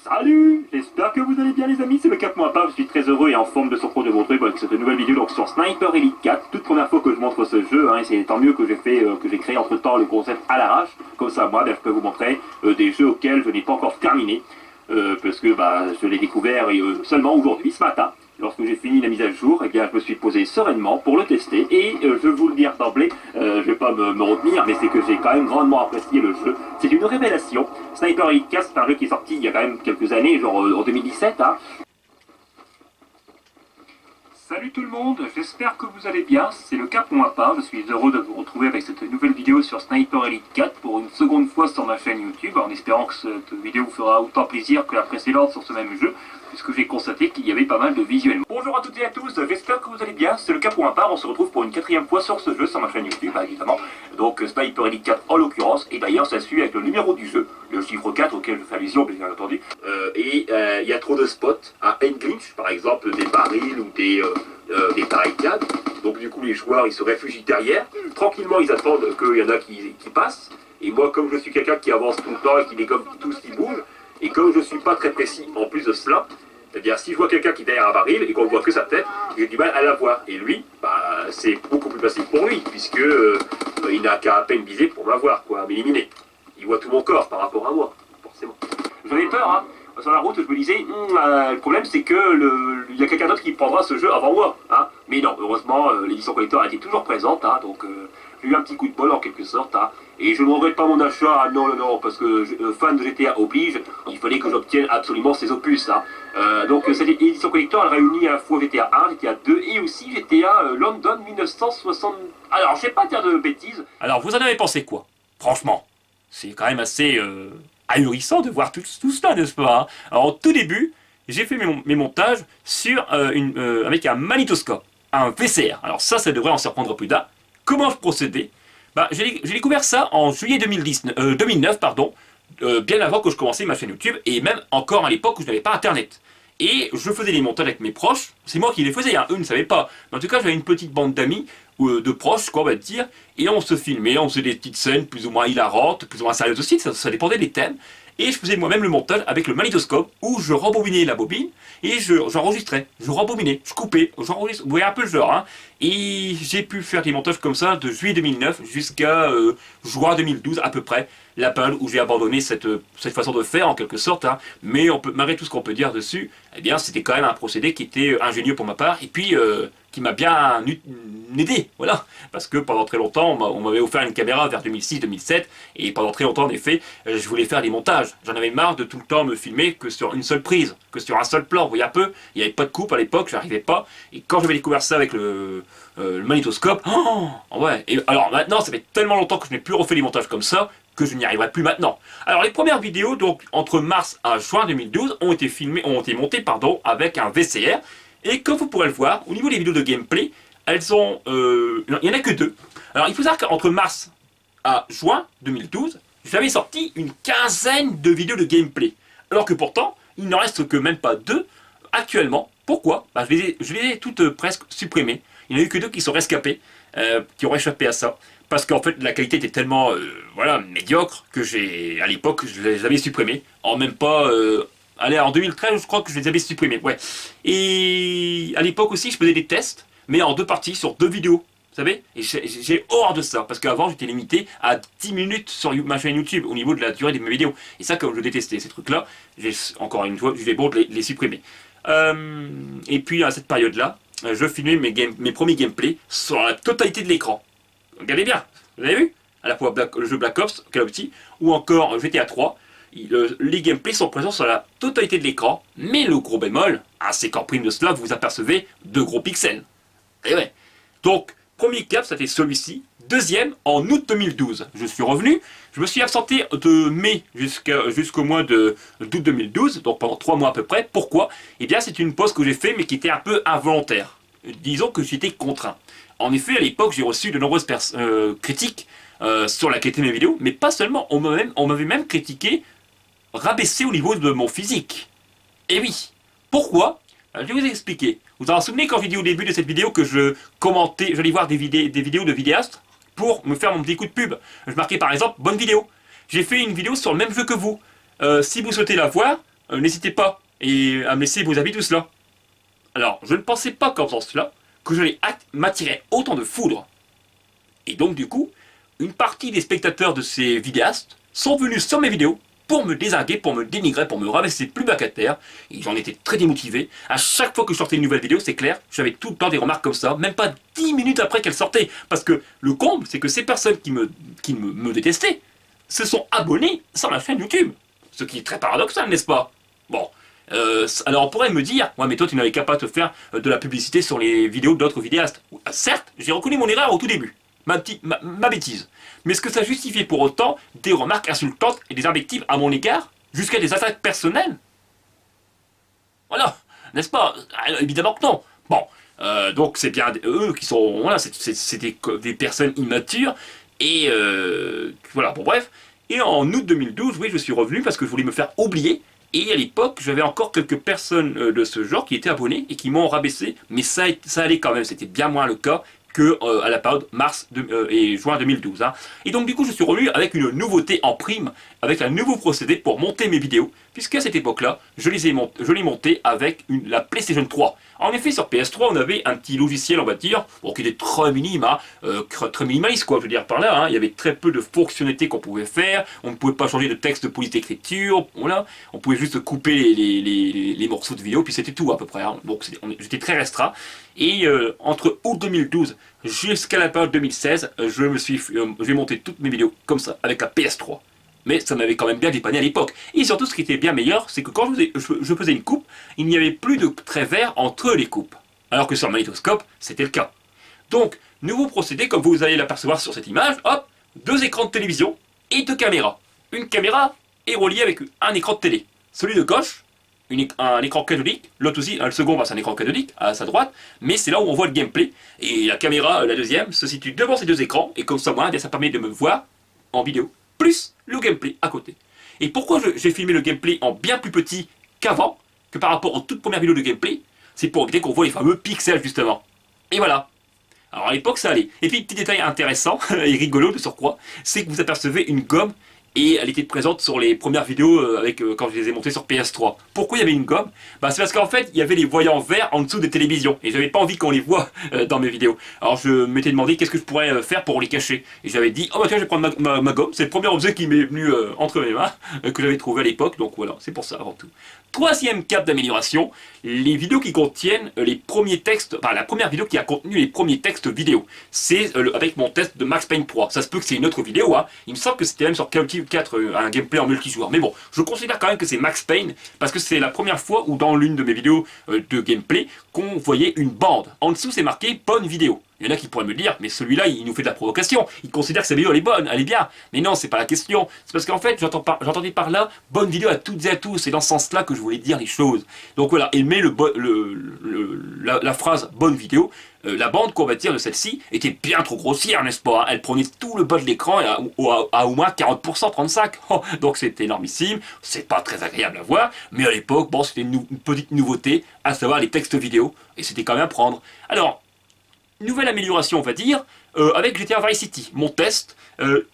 Salut, j'espère que vous allez bien les amis, c'est le Cap Moi Pas, je suis très heureux et en forme de se retrouver de vous retrouver avec cette nouvelle vidéo donc sur Sniper Elite 4, toute première fois que je montre ce jeu, hein, et c'est tant mieux que j'ai créé entre temps le concept à l'arrache, comme ça moi je peux vous montrer des jeux auxquels je n'ai pas encore terminé, parce que je l'ai découvert seulement aujourd'hui, ce matin. Lorsque j'ai fini la mise à jour, eh bien, je me suis posé sereinement pour le tester et je vais vous le dire d'emblée, je vais pas me retenir, mais c'est que j'ai quand même grandement apprécié le jeu. C'est une révélation. Sniper Elite 4, c'est un jeu qui est sorti il y a quand même quelques années, genre en 2017. Hein. Salut tout le monde, j'espère que vous allez bien, c'est le cas pour ma part, je suis heureux de vous retrouver avec cette nouvelle vidéo sur Sniper Elite 4 pour une seconde fois sur ma chaîne YouTube, en espérant que cette vidéo vous fera autant plaisir que la précédente sur ce même jeu, puisque j'ai constaté qu'il y avait pas mal de visuels. Bonjour à toutes et à tous, j'espère que vous allez bien, c'est le cas pour ma part, on se retrouve pour une 4e fois sur ce jeu sur ma chaîne YouTube, évidemment, donc Sniper Elite 4 en l'occurrence, et d'ailleurs ça suit avec le numéro du jeu, le chiffre 4 auquel je fais allusion bien entendu, il y a trop de spots, un end glitch par exemple, des barils ou des barricades. Donc du coup les joueurs ils se réfugient derrière. Tranquillement ils attendent qu'il y en a qui passent. Et moi comme je suis quelqu'un qui avance tout le temps et qui dégomme tout ce qui bouge, et comme je suis pas très précis en plus de cela, c'est-à-dire si je vois quelqu'un qui est derrière un baril et qu'on ne voit que sa tête, j'ai du mal à la voir. Et lui, bah, c'est beaucoup plus facile pour lui, puisque il n'a qu'à à peine viser pour m'avoir, quoi, m'éliminer. Il voit tout mon corps par rapport à moi, forcément. J'avais peur, hein. Sur la route, je me disais, le problème c'est que il y a quelqu'un d'autre qui prendra ce jeu avant moi. Hein. Mais non, heureusement, l'édition collector a été toujours présente, hein, donc j'ai eu un petit coup de bol en quelque sorte. Hein. Et je ne regrette pas mon achat, non, parce que fan de GTA oblige, il fallait que j'obtienne absolument ces opus. Hein. Donc cette édition collector, elle réunit à la fois GTA 1, GTA 2 et aussi GTA London 1960... Alors, je sais pas dire de bêtises. Alors, vous en avez pensé quoi? Franchement, c'est quand même assez ahurissant de voir tout cela, n'est-ce pas? Hein. Alors, au tout début, j'ai fait mes montages sur, avec un magnétoscope, un VCR. Alors ça devrait en surprendre plus d'un. Comment je procédais? Bah, j'ai découvert ça en juillet 2009, pardon, bien avant que je commençais ma chaîne YouTube, et même encore à l'époque où je n'avais pas Internet. Et je faisais les montages avec mes proches, c'est moi qui les faisais, hein. Eux ne savaient pas. Mais en tout cas, j'avais une petite bande d'amis, de proches, quoi, on va dire, et on se filmait, on faisait des petites scènes plus ou moins hilarantes, plus ou moins sérieuses aussi, ça dépendait des thèmes. Et je faisais moi-même le montage avec le magnétoscope, où je rembobinais la bobine, et j'enregistrais, je rembobinais, je coupais, j'enregistrais, vous voyez un peu le genre, hein. Et j'ai pu faire des montages comme ça de juillet 2009 jusqu'à juin 2012 à peu près, la période où j'ai abandonné cette façon de faire en quelque sorte, hein. Mais malgré tout ce qu'on peut dire dessus, eh bien c'était quand même un procédé qui était ingénieux pour ma part, et puis qui m'a bien aidé, voilà, parce que pendant très longtemps, on m'avait offert une caméra vers 2006-2007, et pendant très longtemps, en effet, je voulais faire des montages. J'en avais marre de tout le temps me filmer que sur une seule prise, que sur un seul plan, vous voyez un peu, il n'y avait pas de coupe à l'époque, j'arrivais pas, et quand j'avais découvert ça avec le magnétoscope, oh, ouais, et alors maintenant, ça fait tellement longtemps que je n'ai plus refait des montages comme ça, que je n'y arriverai plus maintenant. Alors les premières vidéos, donc entre mars à juin 2012, ont été montées, avec un VCR, et comme vous pourrez le voir, au niveau des vidéos de gameplay, elles ont... il n'y en a que 2. Alors il faut savoir qu'entre mars à juin 2012, j'avais sorti une quinzaine de vidéos de gameplay. Alors que pourtant, il n'en reste que même pas 2 actuellement. Pourquoi? Bah, je les ai toutes presque supprimées. Il n'y en a eu que 2 qui sont rescapées, qui ont échappé à ça. Parce qu'en fait, la qualité était tellement voilà, médiocre que à l'époque, je les avais supprimées. En même pas... allez, en 2013, je crois que je les avais supprimés, ouais. Et à l'époque aussi, je faisais des tests, mais en 2 parties, sur 2 vidéos, vous savez. Et j'ai horreur de ça, parce qu'avant, j'étais limité à 10 minutes sur ma chaîne YouTube, au niveau de la durée de mes vidéos. Et ça, comme je détestais ces trucs-là, encore une fois, j'ai beau de les supprimer. Et puis, à cette période-là, je filmais mes premiers gameplays sur la totalité de l'écran. Regardez bien, vous avez vu? À la fois le jeu Black Ops, Call of Duty, ou encore GTA 3. Les gameplays sont présents sur la totalité de l'écran, mais le gros bémol, c'est qu'en prime de cela, vous apercevez de gros pixels. Et ouais. Donc, premier cap, ça fait celui-ci. Deuxième, en août 2012, je suis revenu. Je me suis absenté de mai jusqu'au mois d'août 2012, donc pendant 3 mois à peu près. Pourquoi? Eh bien, c'est une pause que j'ai fait, mais qui était un peu involontaire. Disons que j'étais contraint. En effet, à l'époque, j'ai reçu de nombreuses critiques sur la qualité de mes vidéos, mais pas seulement. On m'avait même critiqué, rabaissé au niveau de mon physique. Et oui. Pourquoi? Je vais vous expliquer. Vous en souvenez quand j'ai dit au début de cette vidéo que je commentais, j'allais voir des vidéos de vidéastes pour me faire mon petit coup de pub. Je marquais par exemple, bonne vidéo. J'ai fait une vidéo sur le même jeu que vous. Si vous souhaitez la voir, n'hésitez pas à me laisser vos avis, tout cela. Alors, je ne pensais pas qu'en faisant cela, que je m'attirais autant de foudre. Et donc du coup, une partie des spectateurs de ces vidéastes sont venus sur mes vidéos pour me désinguer, pour me dénigrer, pour me rabaisser plus bas qu'à terre. Et j'en étais très démotivé. À chaque fois que je sortais une nouvelle vidéo, c'est clair, j'avais tout le temps des remarques comme ça, même pas 10 minutes après qu'elle sortait. Parce que le comble, c'est que ces personnes qui me détestaient se sont abonnées sur la chaîne YouTube. Ce qui est très paradoxal, n'est-ce pas? Bon. Alors on pourrait me dire, ouais mais toi tu n'avais qu'à pas te faire de la publicité sur les vidéos d'autres vidéastes. Certes, j'ai reconnu mon erreur au tout début, ma bêtise. Mais est-ce que ça justifiait pour autant des remarques insultantes et des invectives à mon égard, jusqu'à des attaques personnelles? Voilà, n'est-ce pas? Évidemment que non. Bon, donc c'est bien eux qui sont, voilà, c'est des personnes immatures, et voilà, bon bref. Et en août 2012, oui, je suis revenu parce que je voulais me faire oublier Et à l'époque, j'avais encore quelques personnes de ce genre qui étaient abonnées et qui m'ont rabaissé, mais ça allait quand même, c'était bien moins le cas que à la période et juin 2012. Hein. Et donc du coup, je suis revenu avec une nouveauté en prime, avec un nouveau procédé pour monter mes vidéos, puisqu'à cette époque-là, je l'ai monté avec la PlayStation 3. En effet, sur PS3, on avait un petit logiciel, on va dire, bon, qui était très minime, hein, très minimaliste, quoi, je veux dire par là. Hein. Il y avait très peu de fonctionnalités qu'on pouvait faire, on ne pouvait pas changer de texte de police d'écriture, voilà. On pouvait juste couper les morceaux de vidéo, puis c'était tout à peu près. Hein. Donc j'étais très restreint. Et entre août 2012 jusqu'à la période 2016, j'ai monté toutes mes vidéos comme ça, avec la PS3. Mais ça m'avait quand même bien dépanné à l'époque. Et surtout, ce qui était bien meilleur, c'est que quand je faisais une coupe, il n'y avait plus de traits verts entre les coupes. Alors que sur le magnétoscope, c'était le cas. Donc, nouveau procédé, comme vous allez l'apercevoir sur cette image, hop, 2 écrans de télévision et 2 caméras. Une caméra est reliée avec un écran de télé. Celui de gauche, un écran cathodique, l'autre aussi, le second, c'est un écran cathodique à sa droite, mais c'est là où on voit le gameplay. Et la caméra, la deuxième, se situe devant ces 2 écrans, et comme ça, moi, ça permet de me voir en vidéo, plus le gameplay à côté. Et pourquoi j'ai filmé le gameplay en bien plus petit qu'avant, que par rapport aux toutes premières vidéos de gameplay, c'est pour éviter qu'on voit les fameux pixels, justement. Et voilà. Alors à l'époque, ça allait. Et puis, petit détail intéressant et rigolo de surcroît, c'est que vous apercevez une gomme, et elle était présente sur les premières vidéos quand je les ai montées sur PS3. Pourquoi il y avait une gomme? C'est parce qu'en fait, il y avait les voyants verts en dessous des télévisions. Et j'avais pas envie qu'on les voit dans mes vidéos. Alors je m'étais demandé qu'est-ce que je pourrais faire pour les cacher. Et j'avais dit, oh bah tiens, je vais prendre ma gomme. C'est le premier objet qui m'est venu entre mes mains, que j'avais trouvé à l'époque. Donc voilà, c'est pour ça avant tout. Troisième cap d'amélioration, les vidéos qui contiennent les premiers textes, la première vidéo qui a contenu les premiers textes vidéo. C'est avec mon test de Max Payne 3. Ça se peut que c'est une autre vidéo, hein. Il me semble que c'était même sur Call of Duty 4, un gameplay en multijoueur. Mais bon, je considère quand même que c'est Max Payne, parce que c'est la première fois où dans l'une de mes vidéos de gameplay, qu'on voyait une bande. En dessous, c'est marqué « bonne vidéo ». Il y en a qui pourraient me dire, mais celui-là, il nous fait de la provocation. Il considère que sa vidéo, elle est bonne, elle est bien. Mais non, c'est pas la question. C'est parce qu'en fait, j'entendais par là, bonne vidéo à toutes et à tous. C'est dans ce sens-là que je voulais dire les choses. Donc voilà, il met la phrase bonne vidéo. La bande, qu'on va dire, de celle-ci, était bien trop grossière, n'est-ce pas? Elle prenait tout le bas de l'écran à au moins 40%, 35%. Oh, donc c'était énormissime. C'est pas très agréable à voir. Mais à l'époque, bon, c'était une petite nouveauté, à savoir les textes vidéo. Et c'était quand même à prendre. Alors, nouvelle amélioration, on va dire, avec GTA Vice City, mon test.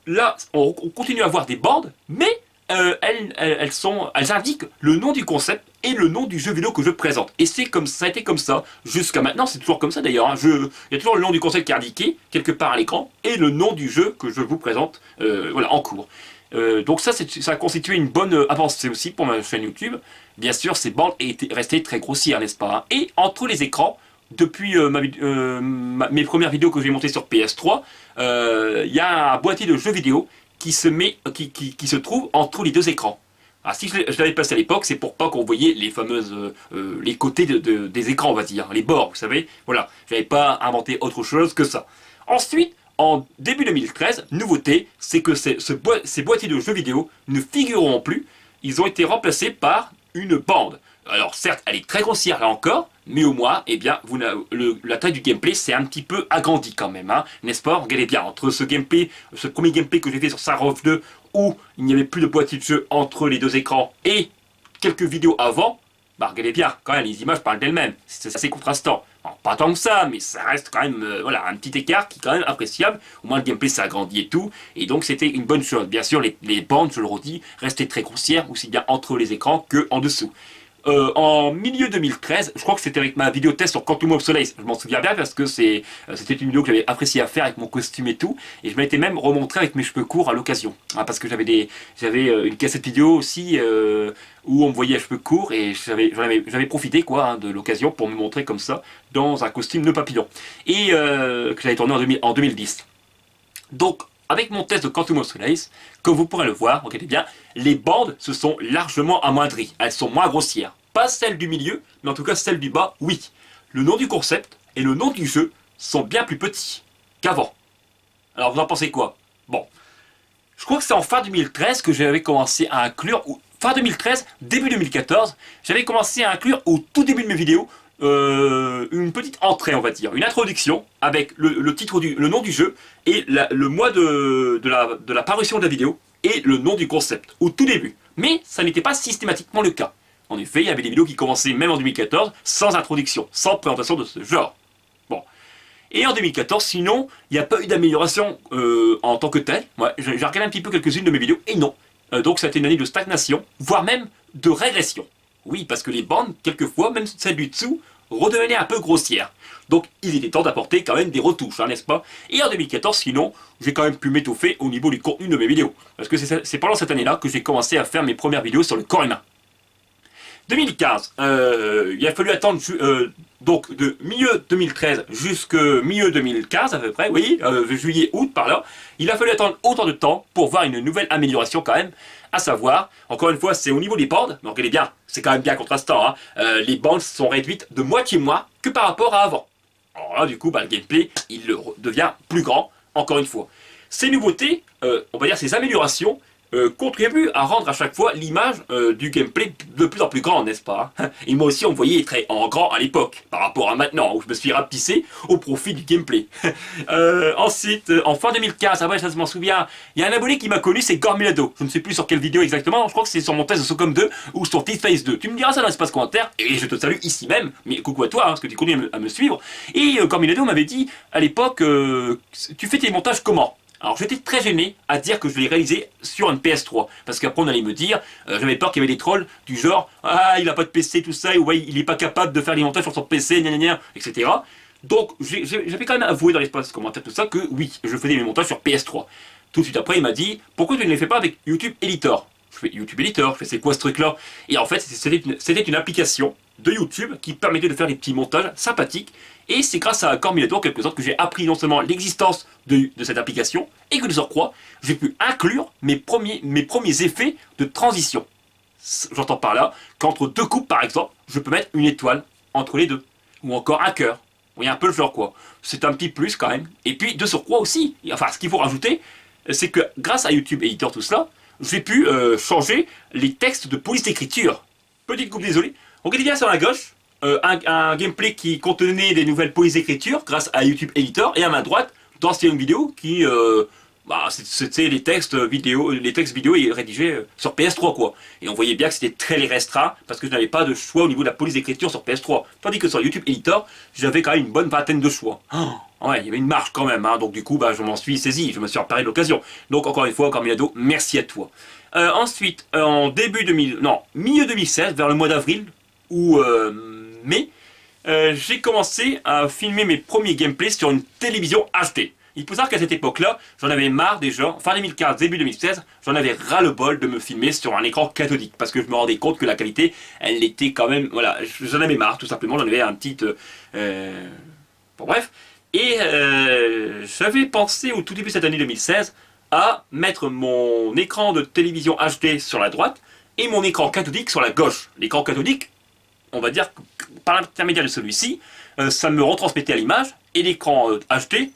Là, on continue à avoir des bandes, mais elles indiquent le nom du concept et le nom du jeu vidéo que je présente. Et ça a été comme ça jusqu'à maintenant. C'est toujours comme ça d'ailleurs. Hein. Il y a toujours le nom du concept qui est indiqué quelque part à l'écran et le nom du jeu que je vous présente, voilà, en cours. Donc ça a constitué une bonne avancée aussi pour ma chaîne YouTube. Bien sûr, ces bandes étaient restées très grossières, n'est-ce pas? Et entre les écrans, depuis mes premières vidéos que j'ai montées sur PS3, il y a un boîtier de jeux vidéo qui se trouve entre les 2 écrans. Alors, si je l'avais placé à l'époque, c'est pour pas qu'on voyait les fameuses les côtés des écrans, on va dire, les bords, vous savez. Voilà, j'avais pas inventé autre chose que ça. Ensuite, en début 2013, nouveauté, c'est que ces boîtiers de jeux vidéo ne figureront plus. Ils ont été remplacés par une bande. Alors certes, elle est très grossière là encore, mais au moins, eh bien, la taille du gameplay s'est un petit peu agrandie quand même, hein, n'est-ce pas? Regardez bien, entre ce premier gameplay que j'ai fait sur Sarov 2, où il n'y avait plus de boîtier de jeu entre les 2 écrans, et quelques vidéos avant, regardez bien, quand même, les images parlent d'elles-mêmes, c'est assez contrastant. Alors, pas tant que ça, mais ça reste quand même voilà, un petit écart qui est quand même appréciable. Au moins le gameplay s'est agrandi et tout, et donc c'était une bonne chose. Bien sûr, les bandes, je le redis, restaient très grossières, aussi bien entre les écrans qu'en dessous. En milieu 2013, je crois que c'était avec ma vidéo test sur Quantum of Solace, je m'en souviens bien parce que c'était une vidéo que j'avais apprécié à faire avec mon costume et tout, et je m'étais même remontré avec mes cheveux courts à l'occasion, hein, parce que j'avais une cassette vidéo aussi où on me voyait à cheveux courts, et j'avais profité quoi, hein, de l'occasion pour me montrer comme ça dans un costume de papillon, et que j'avais tourné en 2010. Donc, avec mon test de Quantum of Solace, comme vous pourrez le voir, regardez bien, les bandes se sont largement amoindries. Elles sont moins grossières. Pas celles du milieu, mais en tout cas celles du bas, oui. Le nom du concept et le nom du jeu sont bien plus petits qu'avant. Alors vous en pensez quoi? Bon, je crois que c'est en fin 2013 que j'avais commencé à inclure, fin 2013, début 2014, j'avais commencé à inclure au tout début de mes vidéos une petite entrée, on va dire, une introduction avec le nom du jeu et le mois de la parution de la vidéo et le nom du concept, au tout début. Mais ça n'était pas systématiquement le cas. En effet, il y avait des vidéos qui commençaient même en 2014 sans introduction, sans présentation de ce genre. Bon. Et en 2014, sinon, il n'y a pas eu d'amélioration en tant que telle. Ouais, j'ai regardé un petit peu quelques-unes de mes vidéos, et non. Donc ça a été une année de stagnation, voire même de régression. Oui, parce que les bandes, quelquefois, même celles du dessous, redevenaient un peu grossières. Donc il était temps d'apporter quand même des retouches, hein, n'est-ce pas? Et en 2014, sinon, j'ai quand même pu m'étoffer au niveau du contenu de mes vidéos. Parce que c'est pendant cette année-là que j'ai commencé à faire mes premières vidéos sur le corps humain. 2015, il a fallu attendre donc de milieu 2013 jusque milieu 2015 à peu près, oui, juillet, août par là. Il a fallu attendre autant de temps pour voir une nouvelle amélioration quand même, à savoir, encore une fois, c'est au niveau des bandes, mais regardez bien, c'est quand même bien contrastant, hein, les bandes sont réduites de moitié moins que par rapport à avant. Alors là, du coup, le gameplay, il devient plus grand, encore une fois. Ces nouveautés, on va dire ces améliorations, contribue à rendre à chaque fois l'image du gameplay de plus en plus grande, n'est-ce pas? Et moi aussi on me voyait très en grand à l'époque, par rapport à maintenant, où je me suis rapetissé au profit du gameplay. Ensuite, en fin 2015, après ça je m'en souviens, il y a un abonné qui m'a connu, c'est Gormilado. Je ne sais plus sur quelle vidéo exactement, je crois que c'est sur mon test de Socom 2 ou sur T-Face 2. Tu me diras ça dans l'espace commentaire, et je te salue ici même, mais coucou à toi, hein, parce que tu continues à me suivre. Et Gormilado m'avait dit, à l'époque, tu fais tes montages comment? Alors j'étais très gêné à dire que je l'ai réalisé sur une PS3, parce qu'après on allait me dire, j'avais peur qu'il y avait des trolls du genre, ah il a pas de PC tout ça, ou ouais, il est pas capable de faire des montages sur son PC, gna gna gna, etc. Donc j'avais quand même avoué dans l'espace commentaire tout ça que oui, je faisais mes montages sur PS3. Tout de suite après il m'a dit, pourquoi tu ne les fais pas avec YouTube Editor? Je fais YouTube Editor, je fais c'est quoi ce truc là? Et en fait c'était une application de YouTube qui permettait de faire des petits montages sympathiques. Et c'est grâce à Gormilado en quelque sorte que j'ai appris non seulement l'existence de cette application, et que de surcroît, j'ai pu inclure mes premiers effets de transition. J'entends par là qu'entre deux coupes par exemple, je peux mettre une étoile entre les deux. Ou encore un cœur. Oui, un peu le genre quoi. C'est un petit plus quand même. Et puis de surcroît aussi, enfin ce qu'il faut rajouter, c'est que grâce à YouTube Editor tout cela, j'ai pu changer les textes de police d'écriture. Petite coupe, désolé. Regardez bien sur la gauche, un gameplay qui contenait des nouvelles polices d'écriture grâce à YouTube Editor, et à ma droite, d'anciennes vidéos qui, c'était les textes vidéo rédigés sur PS3 quoi. Et on voyait bien que c'était très restreint parce que je n'avais pas de choix au niveau de la police d'écriture sur PS3. Tandis que sur YouTube Editor, j'avais quand même une bonne vingtaine de choix. Oh, ouais, il y avait une marge quand même, hein, donc du coup, je m'en suis saisi, je me suis reparé de l'occasion. Donc encore une fois, Gormilado, merci à toi. Ensuite, en milieu 2016, vers le mois d'avril ou mai, j'ai commencé à filmer mes premiers gameplays sur une télévision HD. Il faut savoir qu'à cette époque-là, j'en avais marre déjà, fin 2015, début 2016, j'en avais ras-le-bol de me filmer sur un écran cathodique, parce que je me rendais compte que la qualité, elle était quand même, voilà, j'en avais marre, tout simplement, j'en avais un petit... Bon bref, et j'avais pensé au tout début de cette année 2016 à mettre mon écran de télévision HD sur la droite et mon écran cathodique sur la gauche. L'écran cathodique, on va dire que par l'intermédiaire de celui-ci, ça me retransmettait à l'image, et l'écran HD,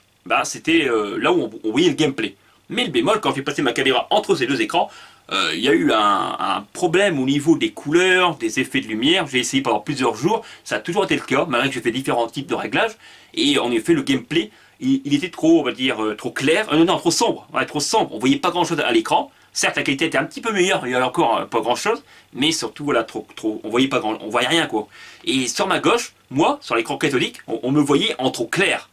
c'était là où on voyait le gameplay. Mais le bémol, quand j'ai passé ma caméra entre ces deux écrans, il y a eu un problème au niveau des couleurs, des effets de lumière. J'ai essayé pendant plusieurs jours, ça a toujours été le cas, malgré que j'ai fait différents types de réglages. Et en effet, le gameplay, il était trop, on va dire, trop clair, trop sombre. Ouais, trop sombre, on voyait pas grand-chose à l'écran. Certes, la qualité était un petit peu meilleure, il y avait encore pas grand-chose, mais surtout, voilà, on voyait rien, quoi. Et sur ma gauche, moi, sur l'écran catholique, on me voyait en trop clair.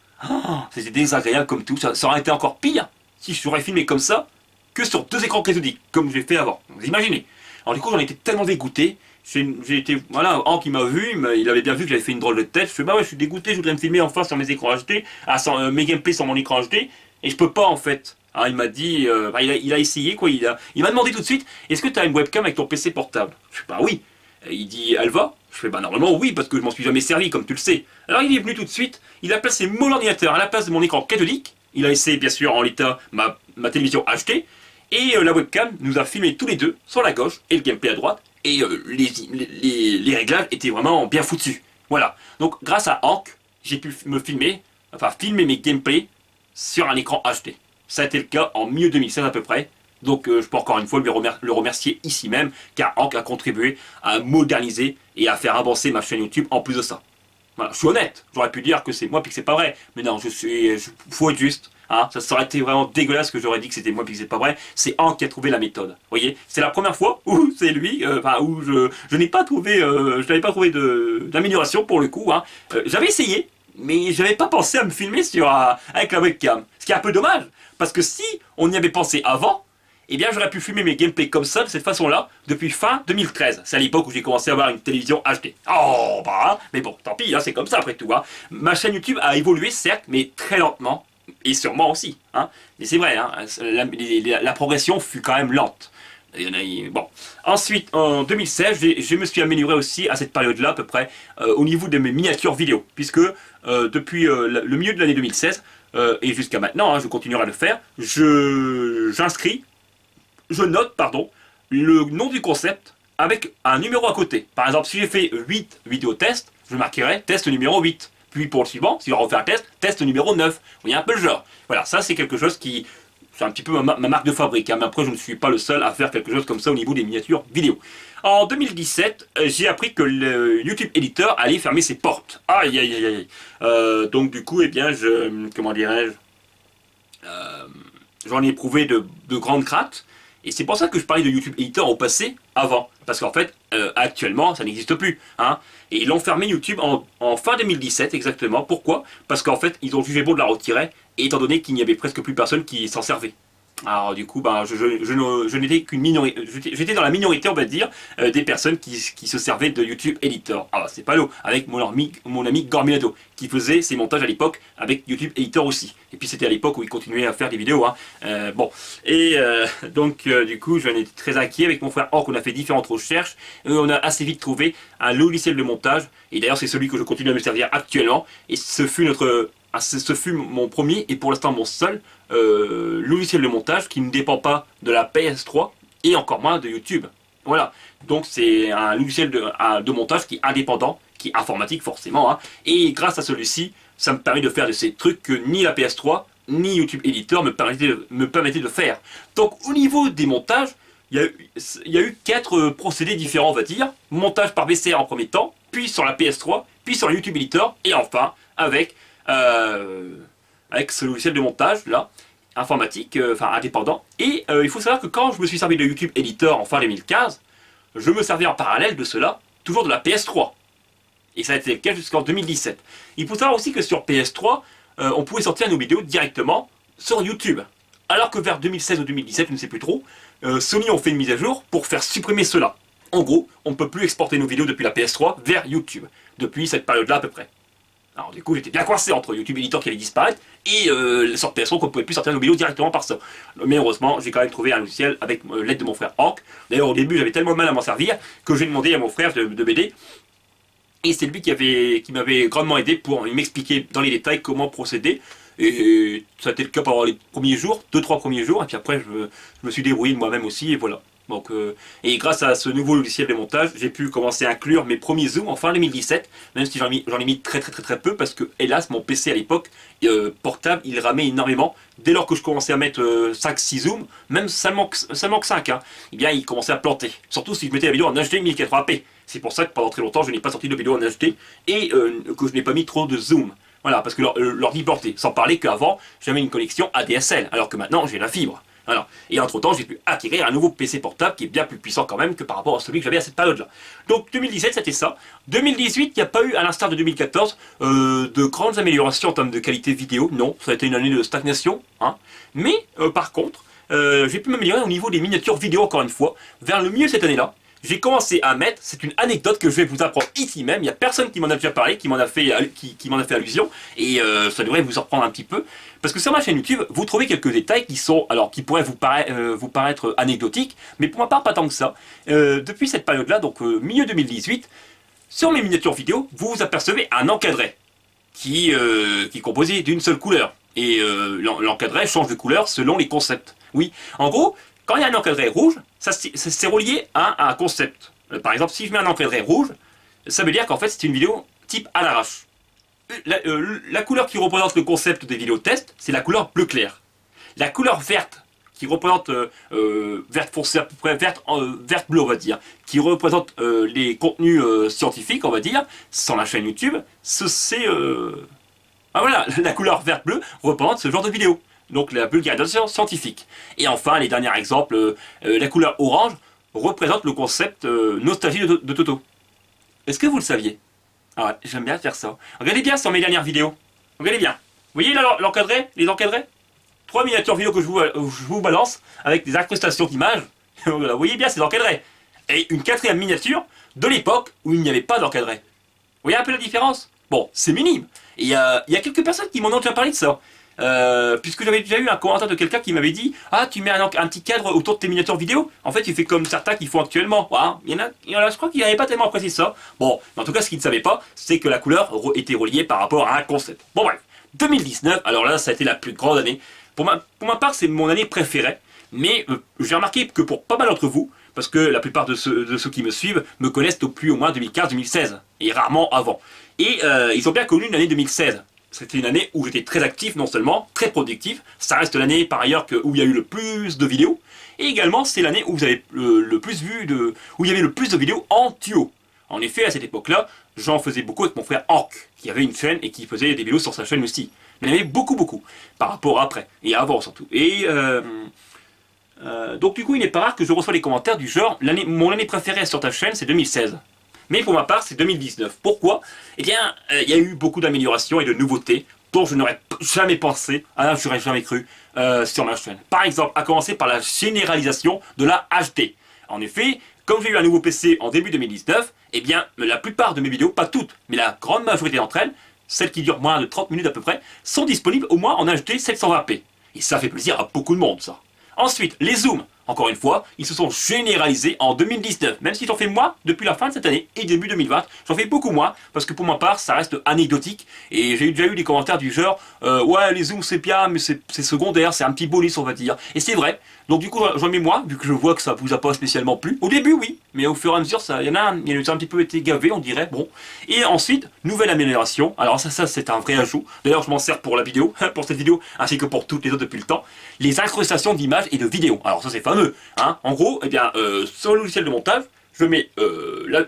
C'était désagréable comme tout, ça aurait été encore pire si je t'aurais filmé comme ça que sur deux écrans cathodiques, comme j'ai fait avant. Vous imaginez. Alors du coup, j'en étais tellement dégoûté. J'ai été, voilà, Hank il m'a vu, il avait bien vu que j'avais fait une drôle de tête. Je fais ouais, je suis dégoûté, je voudrais me filmer enfin sur mes écrans HD, mes gameplays sur mon écran HD, et je peux pas en fait. Alors, il m'a dit, il a essayé quoi, il m'a demandé tout de suite, est-ce que tu as une webcam avec ton PC portable? Je fais oui. Et il dit, elle va? Je fais normalement oui, parce que je m'en suis jamais servi, comme tu le sais. Alors il est venu tout de suite, il a placé mon ordinateur à la place de mon écran cathodique, il a essayé bien sûr en l'état ma télévision HD, et la webcam nous a filmé tous les deux sur la gauche et le gameplay à droite, et les réglages étaient vraiment bien foutus. Voilà, donc grâce à Hank, j'ai pu filmer mes gameplays sur un écran HD. Ça a été le cas en milieu 2016 à peu près. Donc je peux encore une fois le remercier ici même, car Hank a contribué à moderniser et à faire avancer ma chaîne YouTube en plus de ça. Voilà, je suis honnête, j'aurais pu dire que c'est moi puis que c'est pas vrai, mais non, faut être juste. Hein, ça aurait été vraiment dégueulasse que j'aurais dit que c'était moi puis que c'est pas vrai. C'est Hank qui a trouvé la méthode. Vous voyez, c'est la première fois où c'est lui, où je n'ai pas trouvé, je n'avais pas trouvé d'amélioration pour le coup. Hein. J'avais essayé, mais j'avais pas pensé à me filmer avec la webcam. Ce qui est un peu dommage, parce que si on y avait pensé avant, eh bien j'aurais pu filmer mes gameplays comme ça, de cette façon-là, depuis fin 2013. C'est à l'époque où j'ai commencé à avoir une télévision HD. Oh, bah, mais bon, tant pis, hein, c'est comme ça après tout. Hein. Ma chaîne YouTube a évolué, certes, mais très lentement, et sûrement aussi. Hein. Mais c'est vrai, hein, la progression fut quand même lente. Bon. Ensuite, en 2016, je me suis amélioré aussi à cette période-là, à peu près, au niveau de mes miniatures vidéo, puisque depuis le milieu de l'année 2016, et jusqu'à maintenant, hein, je continuerai à le faire, je note, le nom du concept avec un numéro à côté. Par exemple, si j'ai fait 8 vidéos tests, je marquerai test numéro 8. Puis pour le suivant, si je refais un test numéro 9. Vous voyez un peu le genre. Voilà, ça c'est quelque chose qui... C'est un petit peu ma marque de fabrique. Hein, mais après, je ne suis pas le seul à faire quelque chose comme ça au niveau des miniatures vidéo. En 2017, j'ai appris que le YouTube Editor allait fermer ses portes. Aïe, aïe, aïe, aïe. Donc du coup, eh bien, comment dirais-je, j'en ai éprouvé de grandes craintes. Et c'est pour ça que je parlais de YouTube Editor au passé, avant. Parce qu'en fait, actuellement, ça n'existe plus. Hein. Et ils l'ont fermé YouTube en fin 2017, exactement. Pourquoi? Parce qu'en fait, ils ont jugé bon de la retirer, étant donné qu'il n'y avait presque plus personne qui s'en servait. Alors du coup, ben, je n'étais qu'une minorité, j'étais dans la minorité, on va dire, des personnes qui se servaient de YouTube Editor. Ah, c'est pas l'eau, avec mon ami Gorminado, qui faisait ses montages à l'époque avec YouTube Editor aussi. Et puis c'était à l'époque où il continuait à faire des vidéos. Hein. Bon, et donc du coup, j'en étais très inquiet avec mon frère Hank. On a fait différentes recherches, et on a assez vite trouvé un logiciel de montage. Et d'ailleurs, c'est celui que je continue à me servir actuellement. Et ce fut mon premier et pour l'instant mon seul logiciel de montage qui ne dépend pas de la PS3 et encore moins de YouTube. Voilà, donc c'est un logiciel de montage qui est indépendant, qui est informatique forcément. Hein. Et grâce à celui-ci, ça me permet de faire de ces trucs que ni la PS3 ni YouTube Editor me permettaient de faire. Donc au niveau des montages, il y a eu 4 procédés différents, on va dire. Montage par VCR en premier temps, puis sur la PS3, puis sur le YouTube Editor, et enfin avec ce logiciel de montage là, informatique, indépendant. Et il faut savoir que quand je me suis servi de YouTube Editor en fin 2015, je me servais en parallèle de cela, toujours de la PS3. Et ça a été le cas jusqu'en 2017. Il faut savoir aussi que sur PS3, on pouvait sortir nos vidéos directement sur YouTube. Alors que vers 2016 ou 2017, je ne sais plus trop, Sony ont fait une mise à jour pour faire supprimer cela. En gros, on ne peut plus exporter nos vidéos depuis la PS3 vers YouTube, depuis cette période-là à peu près. Alors du coup, j'étais bien coincé entre YouTube Editor qui allait disparaître et sur PS3 qu'on ne pouvait plus sortir nos vidéos directement par ça. Mais heureusement, j'ai quand même trouvé un logiciel avec l'aide de mon frère Hank. D'ailleurs, au début, j'avais tellement de mal à m'en servir que j'ai demandé à mon frère de m'aider. Et c'est lui qui m'avait grandement aidé pour m'expliquer dans les détails comment procéder. Et ça a été le cas pendant les premiers jours, 2-3 premiers jours. Et puis après, je me suis débrouillé de moi-même aussi et voilà. Donc, et grâce à ce nouveau logiciel de montage, j'ai pu commencer à inclure mes premiers zooms en fin 2017, même si j'en ai mis très peu, parce que hélas mon PC à l'époque, portable, il ramait énormément. Dès lors que je commençais à mettre 5-6 zooms, même ça manque 5, hein, eh bien il commençait à planter. Surtout si je mettais la vidéo en HD 1080p. C'est pour ça que pendant très longtemps je n'ai pas sorti de vidéo en HD et que je n'ai pas mis trop de zoom. Voilà, parce que l'ordi plantait. Sans parler qu'avant, j'avais une connexion ADSL, alors que maintenant j'ai la fibre. Voilà. Et entre temps, j'ai pu acquérir un nouveau PC portable qui est bien plus puissant quand même que par rapport à celui que j'avais à cette période-là. Donc 2017, c'était ça. 2018, il n'y a pas eu, à l'instar de 2014, de grandes améliorations en termes de qualité vidéo. Non, ça a été une année de stagnation. Hein. Mais par contre, j'ai pu m'améliorer au niveau des miniatures vidéo encore une fois. Vers le milieu de cette année-là, j'ai commencé à mettre, c'est une anecdote que je vais vous apprendre ici même, il n'y a personne qui m'en a déjà parlé, qui m'en a fait allusion, et ça devrait vous surprendre un petit peu, parce que sur ma chaîne YouTube, vous trouvez quelques détails qui pourraient vous paraître anecdotiques, mais pour ma part pas tant que ça. Depuis cette période-là, donc milieu 2018, sur mes miniatures vidéo, vous vous apercevez un encadré, qui est composé d'une seule couleur, et l'encadré change de couleur selon les concepts. Oui, en gros, quand il y a un encadré rouge, c'est relié à un concept. Par exemple, si je mets un encadré rouge, ça veut dire qu'en fait c'est une vidéo type à l'arrache. La couleur qui représente le concept des vidéos test, c'est la couleur bleu clair. La couleur verte, qui représente verte foncée à peu près, verte bleu on va dire, qui représente les contenus scientifiques on va dire, sur la chaîne YouTube, c'est... Ah voilà, la couleur verte bleu représente ce genre de vidéo. donc la vulgarisation scientifique. Et enfin, les derniers exemples, la couleur orange représente le concept nostalgie de Toto. Est-ce que vous le saviez? Ah ouais, j'aime bien faire ça. Regardez bien sur mes dernières vidéos. Regardez bien. Vous voyez là l'encadré, les encadrés? 3 miniatures vidéo que je vous balance avec des incrustations d'images. Vous voyez bien, c'est encadré. Et une 4e miniature de l'époque où il n'y avait pas d'encadré. Vous voyez un peu la différence? Bon, c'est minime. Et il y a quelques personnes qui m'en ont déjà parlé de ça. Puisque j'avais déjà eu un commentaire de quelqu'un qui m'avait dit: ah, tu mets un petit cadre autour de tes miniatures vidéo. En fait, tu fais comme certains qui font actuellement. Voilà. Il y en a, je crois qu'il n'avait pas tellement apprécié ça. Bon, en tout cas, ce qu'il ne savait pas, c'est que la couleur était reliée par rapport à un concept. Bon, bref. 2019, alors là, ça a été la plus grande année. Pour ma part, c'est mon année préférée. Mais j'ai remarqué que pour pas mal d'entre vous, parce que la plupart de ceux qui me suivent me connaissent au moins 2015-2016, et rarement avant. Et ils ont bien connu l'année 2016. C'était une année où j'étais très actif, non seulement, très productif, ça reste l'année par ailleurs où il y a eu le plus de vidéos, et également c'est l'année où vous avez où il y avait le plus de vidéos en duo. En effet, à cette époque-là, j'en faisais beaucoup avec mon frère Hank, qui avait une chaîne et qui faisait des vidéos sur sa chaîne aussi. Il y en avait beaucoup, par rapport à après, et avant surtout. Et donc du coup, il n'est pas rare que je reçois des commentaires du genre « Mon année préférée sur ta chaîne, c'est 2016 ». Mais pour ma part, c'est 2019. Pourquoi? Eh bien, il y a eu beaucoup d'améliorations et de nouveautés dont je n'aurais jamais pensé, je n'aurais jamais cru sur ma chaîne. Par exemple, à commencer par la généralisation de la HD. En effet, comme j'ai eu un nouveau PC en début 2019, eh bien, la plupart de mes vidéos, pas toutes, mais la grande majorité d'entre elles, celles qui durent moins de 30 minutes à peu près, sont disponibles au moins en HD 720p. Et ça fait plaisir à beaucoup de monde, ça. Ensuite, les zooms. Encore une fois, ils se sont généralisés en 2019, même si j'en fais moins depuis la fin de cette année et début 2020, j'en fais beaucoup moins, parce que pour ma part, ça reste anecdotique, et j'ai déjà eu des commentaires du genre ouais, les zooms c'est bien, mais c'est secondaire, c'est un petit bonus on va dire, et c'est vrai, donc du coup j'en mets moins, vu que je vois que ça vous a pas spécialement plu. Au début oui, mais au fur et à mesure, il y en a un petit peu été gavé, on dirait, bon. Et ensuite, nouvelle amélioration, alors ça c'est un vrai ajout, d'ailleurs je m'en sers pour la vidéo, pour cette vidéo, ainsi que pour toutes les autres depuis le temps, les incrustations d'images et de vidéos. Alors ça c'est fameux. Hein. En gros, eh bien, sur le logiciel de montage, je mets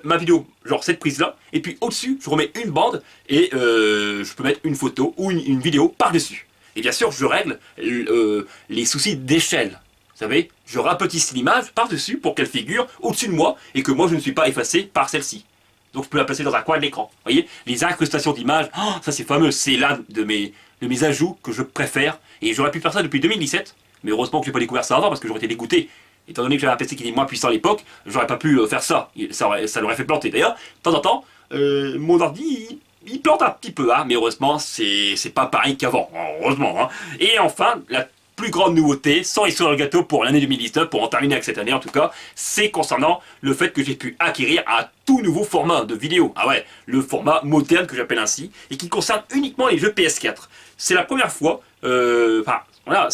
ma vidéo, genre cette prise là, et puis au-dessus, je remets une bande, et je peux mettre une photo ou une vidéo par-dessus. Et bien sûr, je règle les soucis d'échelle. Vous savez, je rapetisse l'image par-dessus pour qu'elle figure au-dessus de moi, et que moi je ne suis pas effacé par celle-ci. Donc je peux la placer dans un coin de l'écran. Vous voyez, les incrustations d'images, oh, ça c'est fameux, c'est l'un de mes ajouts que je préfère, et j'aurais pu faire ça depuis 2017. Mais heureusement que je n'ai pas découvert ça avant, parce que j'aurais été dégoûté. Étant donné que j'avais un PC qui était moins puissant à l'époque, j'aurais pas pu faire ça. Ça l'aurait fait planter. D'ailleurs, de temps en temps, mon ordi, il plante un petit peu. Hein, mais heureusement, c'est pas pareil qu'avant. Heureusement. Hein. Et enfin, la plus grande nouveauté, sans histoire le gâteau pour l'année 2019, pour en terminer avec cette année en tout cas, c'est concernant le fait que j'ai pu acquérir un tout nouveau format de vidéo. Ah ouais, le format moderne que j'appelle ainsi, et qui concerne uniquement les jeux PS4. C'est la première fois, voilà,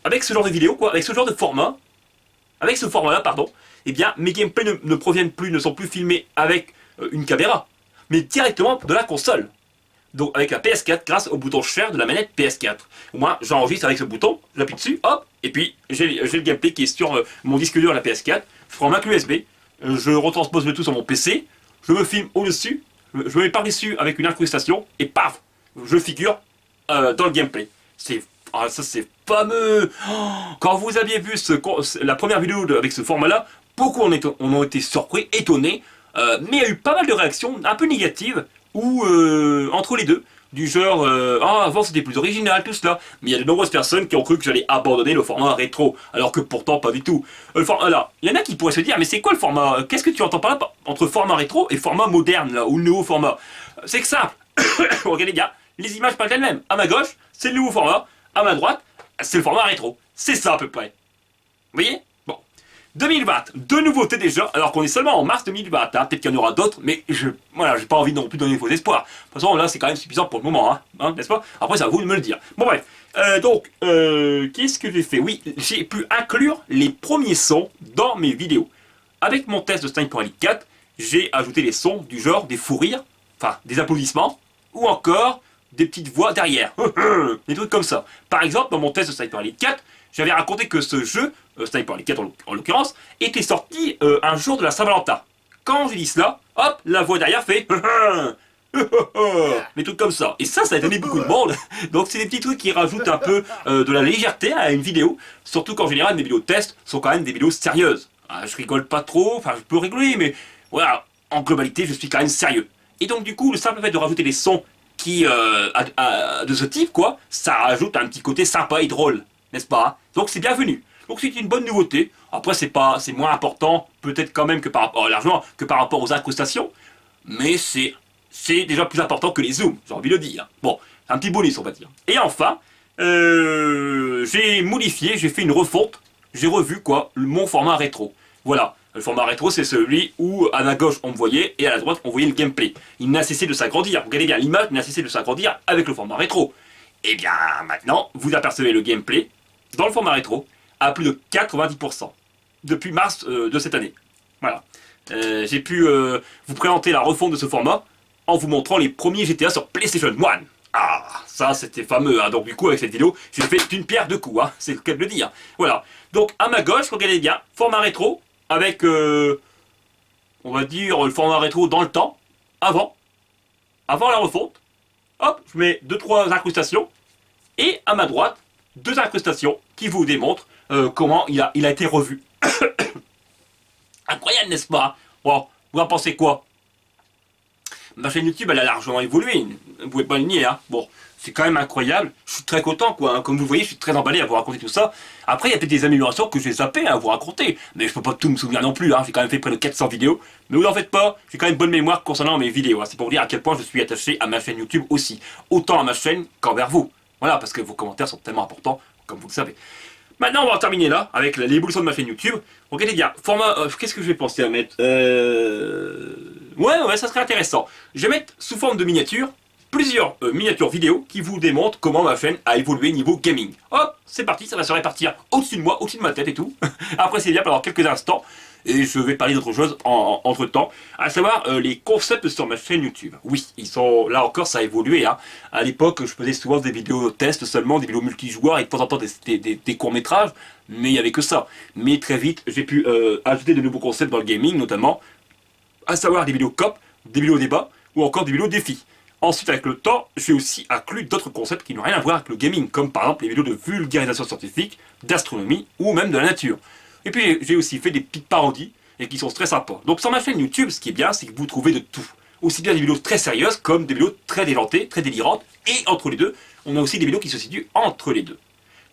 avec ce genre de vidéo, quoi, avec ce genre de format, avec ce format-là, pardon, eh bien, mes gameplays ne sont plus filmés avec une caméra, mais directement de la console. Donc avec la PS4, grâce au bouton share de la manette PS4. Au moins, j'enregistre avec ce bouton, j'appuie dessus, hop, et puis j'ai le gameplay qui est sur mon disque dur de la PS4. Je prends ma clé USB, je retranspose le tout sur mon PC, je me filme au-dessus, je me mets par-dessus avec une incrustation, et paf, je figure dans le gameplay. Ça c'est fameux. Oh, quand vous aviez vu la première vidéo avec ce format-là, beaucoup en ont été surpris, étonnés, mais il y a eu pas mal de réactions un peu négatives, ou entre les deux, du genre avant c'était plus original, tout cela. Mais il y a de nombreuses personnes qui ont cru que j'allais abandonner le format rétro, alors que pourtant pas du tout. Alors, il y en a qui pourraient se dire, mais c'est quoi le format? Qu'est-ce que tu entends par là entre format rétro et format moderne, là, ou le nouveau format? C'est que simple. Regardez bien, les images parlent elles-mêmes. À ma gauche, c'est le nouveau format. À ma droite, c'est le format rétro. C'est ça à peu près. Vous voyez? Bon. 2020, deux nouveautés déjà, alors qu'on est seulement en mars 2020. Hein. Peut-être qu'il y en aura d'autres, mais voilà, j'ai pas envie non plus de donner faux espoirs. De toute façon, là, c'est quand même suffisant pour le moment, hein, n'est-ce pas? Après, c'est à vous de me le dire. Bon, bref. Qu'est-ce que j'ai fait? Oui, j'ai pu inclure les premiers sons dans mes vidéos. Avec mon test de Sniper Elite 4, j'ai ajouté les sons du genre des fous rires, enfin, des applaudissements, ou encore des petites voix derrière, des trucs comme ça. Par exemple, dans mon test de Sniper Elite 4, j'avais raconté que ce jeu, Sniper Elite 4 en l'occurrence, était sorti un jour de la Saint-Valentin. Quand j'ai dit cela, hop, la voix derrière fait Des trucs comme ça. Et ça a étonné beaucoup de monde. Donc c'est des petits trucs qui rajoutent un peu de la légèreté à une vidéo. Surtout qu'en général, mes vidéos de test sont quand même des vidéos sérieuses. Je rigole pas trop, enfin je peux rigoler, mais voilà, en globalité, je suis quand même sérieux. Et donc du coup, le simple fait de rajouter des sons qui de ce type, quoi, ça rajoute un petit côté sympa et drôle, n'est-ce pas, hein? Donc c'est bienvenu. Donc c'est une bonne nouveauté. Après c'est moins important, peut-être quand même que par rapport à l'argent, que par rapport aux incrustations, mais c'est déjà plus important que les zooms, j'ai envie de le dire. Bon, un petit bonus on va dire. Et enfin, j'ai modifié, j'ai fait une refonte, j'ai revu quoi, mon format rétro. Voilà. Le format rétro, c'est celui où à la gauche on me voyait et à la droite on voyait le gameplay. Il n'a cessé de s'agrandir. Regardez bien, l'image n'a cessé de s'agrandir avec le format rétro. Et bien maintenant, vous apercevez le gameplay dans le format rétro à plus de 90% depuis mars de cette année. Voilà. J'ai pu vous présenter la refonte de ce format en vous montrant les premiers GTA sur PlayStation 1. Ah, ça c'était fameux, hein. Donc du coup avec cette vidéo, j'ai fait d'une pierre deux coups, hein. C'est le cas de le dire. Voilà. Donc à ma gauche, regardez bien, format rétro, avec, on va dire, le format rétro dans le temps, avant la refonte. Hop, je mets 2-3 incrustations, et à ma droite, 2 incrustations qui vous démontrent comment il a été revu. Incroyable, n'est-ce pas? Bon, vous en pensez quoi? Ma chaîne YouTube, elle a largement évolué, vous pouvez pas le nier, hein. Bon, c'est quand même incroyable, je suis très content, quoi, hein. Comme vous le voyez, je suis très emballé à vous raconter tout ça. Après, il y a peut-être des améliorations que j'ai zappé à vous raconter, mais je peux pas tout me souvenir non plus, hein. J'ai quand même fait près de 400 vidéos, mais vous en faites pas, j'ai quand même bonne mémoire concernant mes vidéos, hein. C'est pour vous dire à quel point je suis attaché à ma chaîne YouTube aussi, autant à ma chaîne qu'envers vous. Voilà, parce que vos commentaires sont tellement importants, comme vous le savez. Maintenant, on va terminer là, avec l'évolution de ma chaîne YouTube. Regardez bien, format... qu'est-ce que je vais penser à mettre Ouais, ça serait intéressant. Je vais mettre sous forme de miniature, plusieurs miniatures vidéo qui vous démontrent comment ma chaîne a évolué niveau gaming. Hop, c'est parti, ça va se répartir au-dessus de moi, au-dessus de ma tête et tout. Après, c'est bien pendant quelques instants. Et je vais parler d'autre chose entre temps, à savoir les concepts sur ma chaîne YouTube. Oui, ils sont là encore, ça a évolué, hein. À l'époque, je faisais souvent des vidéos tests seulement, des vidéos multijoueurs et de temps en temps des courts-métrages, mais il n'y avait que ça. Mais très vite, j'ai pu ajouter de nouveaux concepts dans le gaming, notamment, à savoir des vidéos COP, des vidéos débat ou encore des vidéos défis. Ensuite, avec le temps, j'ai aussi inclus d'autres concepts qui n'ont rien à voir avec le gaming, comme par exemple les vidéos de vulgarisation scientifique, d'astronomie ou même de la nature. Et puis j'ai aussi fait des petites parodies et qui sont très sympas. Donc sur ma chaîne YouTube, ce qui est bien, c'est que vous trouvez de tout. Aussi bien des vidéos très sérieuses comme des vidéos très déjantées, très délirantes. Et entre les deux, on a aussi des vidéos qui se situent entre les deux.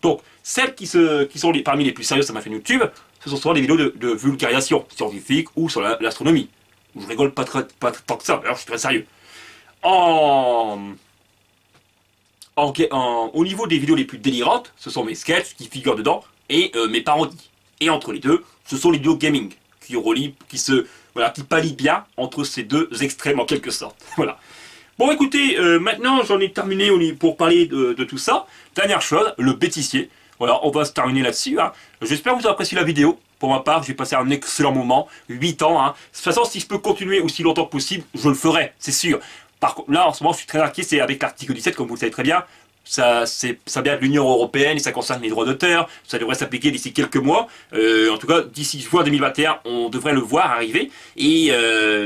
Donc celles qui sont parmi les plus sérieuses sur ma chaîne YouTube, ce sont souvent des vidéos de vulgarisation scientifique ou sur l'astronomie. Je rigole pas tant que ça, d'ailleurs je suis très sérieux. Au niveau des vidéos les plus délirantes, ce sont mes sketchs qui figurent dedans et mes parodies. Et entre les deux, ce sont les vidéos gaming qui pallient bien entre ces deux extrêmes en quelque sorte. Voilà. Bon écoutez, maintenant j'en ai terminé pour parler de tout ça. Dernière chose, le bêtisier. Voilà, on va se terminer là-dessus, hein. J'espère que vous avez apprécié la vidéo. Pour ma part, j'ai passé un excellent moment, 8 ans. Hein. De toute façon, si je peux continuer aussi longtemps que possible, je le ferai, c'est sûr. Par contre, là, en ce moment, je suis très inquiet, c'est avec l'article 17, comme vous le savez très bien. Ça vient de l'Union Européenne et ça concerne les droits d'auteur. Ça devrait s'appliquer d'ici quelques mois. En tout cas, d'ici juin 2021, on devrait le voir arriver. Et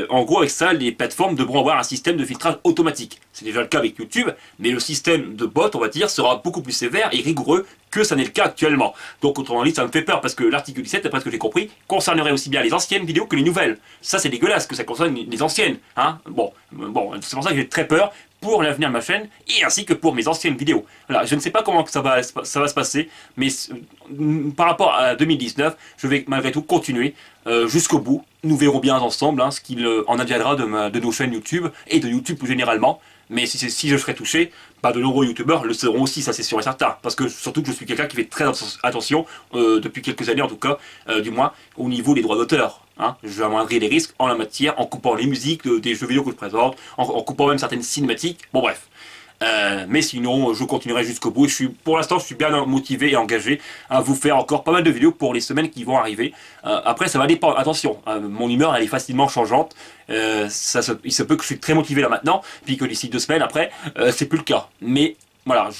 en gros, avec ça, les plateformes devront avoir un système de filtrage automatique. C'est déjà le cas avec YouTube, mais le système de bot, on va dire, sera beaucoup plus sévère et rigoureux que ça n'est le cas actuellement. Donc, autrement dit, ça me fait peur parce que l'article 17, d'après ce que j'ai compris, concernerait aussi bien les anciennes vidéos que les nouvelles. Ça, c'est dégueulasse que ça concerne les anciennes. Hein, bon, c'est pour ça que j'ai très peur pour l'avenir de ma chaîne et ainsi que pour mes anciennes vidéos. Voilà, je ne sais pas comment ça va se passer, mais par rapport à 2019, je vais malgré tout continuer jusqu'au bout. Nous verrons bien ensemble hein, ce qu'il en adviendra de nos chaînes YouTube et de YouTube plus généralement. Mais si je serai touché, de nombreux youtubeurs le seront aussi, ça c'est sûr et certain. Parce que surtout que je suis quelqu'un qui fait très attention, depuis quelques années en tout cas, du moins, au niveau des droits d'auteur. Hein. Je vais amoindrir les risques en la matière, en coupant les musiques des jeux vidéo que je présente, en coupant même certaines cinématiques, bon bref. Mais sinon, je continuerai jusqu'au bout. Pour l'instant, je suis bien motivé et engagé à vous faire encore pas mal de vidéos pour les semaines qui vont arriver. Après, ça va dépendre. Attention, mon humeur, elle est facilement changeante. Il se peut que je suis très motivé là maintenant, puis que d'ici 2 semaines après, c'est plus le cas. Mais voilà,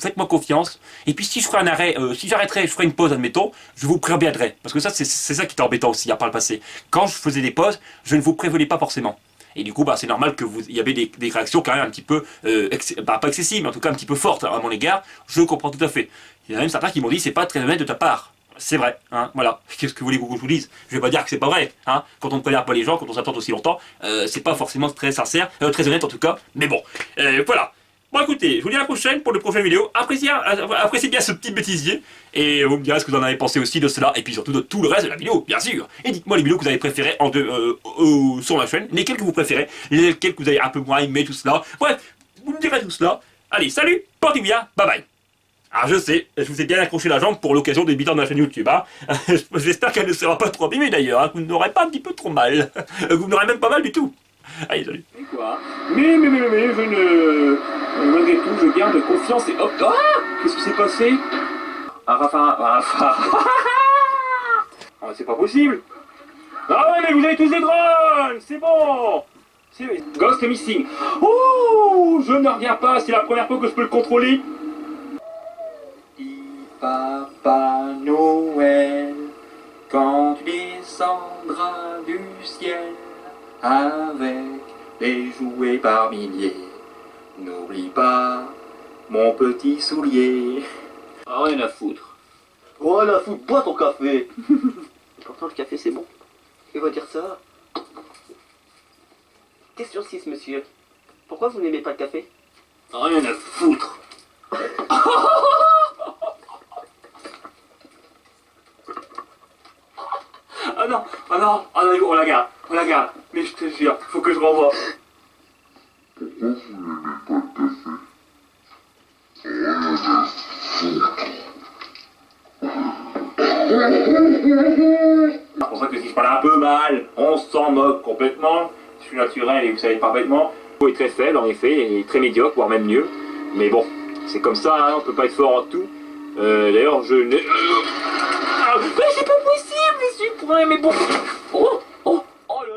faites-moi confiance. Et puis si je ferai un arrêt, si j'arrêterai, je ferai une pause, admettons, je vous préviendrai. Parce que ça, c'est ça qui est embêtant aussi, par le passé. Quand je faisais des pauses, je ne vous prévenais pas forcément. Et du coup, bah, c'est normal que il y avait des réactions quand même un petit peu, pas excessives, mais en tout cas un petit peu fortes à mon égard. Je comprends tout à fait. Il y en a même certains qui m'ont dit, c'est pas très honnête de ta part. C'est vrai, hein, voilà. Qu'est-ce que vous voulez que je vous dise? Je vais pas dire que c'est pas vrai, hein. Quand on ne prévient pas les gens, quand on s'attend aussi longtemps, c'est pas forcément très sincère, très honnête en tout cas. Mais bon, voilà. Bon écoutez, je vous dis à la prochaine pour de prochaines vidéos. Appréciez bien ce petit bêtisier. Et vous me direz ce que vous en avez pensé aussi de cela. Et puis surtout de tout le reste de la vidéo, bien sûr. Et dites-moi les vidéos que vous avez préférées sur ma chaîne. Lesquelles que vous préférez. Lesquelles que vous avez un peu moins aimé, tout cela. Bref, vous me direz tout cela. Allez, salut, portez-vous bien, bye bye. Ah je sais, je vous ai bien accroché la jambe pour l'occasion des débutant de ma chaîne YouTube. Hein. J'espère qu'elle ne sera pas trop abîmée d'ailleurs. Hein. Vous n'aurez pas un petit peu trop mal. Vous n'aurez même pas mal du tout. Allez, salut. Mais quoi mais, je ne... Malgré tout, je garde confiance et hop... Ah, qu'est-ce qui s'est passé? Oh, c'est pas possible. Ah ouais, mais vous avez tous des drones. C'est bon. C'est... Ghost Missing. Oh, je ne reviens pas, c'est la première fois que je peux le contrôler. Papa Noël, quand tu descendras du ciel avec les jouets par milliers, n'oublie pas mon petit soulier. Ah, rien à foutre. Oh la fout, bois ton café. Pourtant le café c'est bon. Il va dire ça. Question 6 monsieur. Pourquoi vous n'aimez pas le café? Rien à foutre. Ah non, on la garde, mais je te jure, faut que je renvoie. C'est pour ça que si je parle un peu mal, on s'en moque complètement. Je suis naturel et vous savez parfaitement. Le niveau est très faible en effet, et très médiocre, voire même mieux. Mais bon, c'est comme ça, hein, on peut pas être fort en tout. D'ailleurs, je n'ai... Mais c'est pas possible, je suis prêt, mais bon...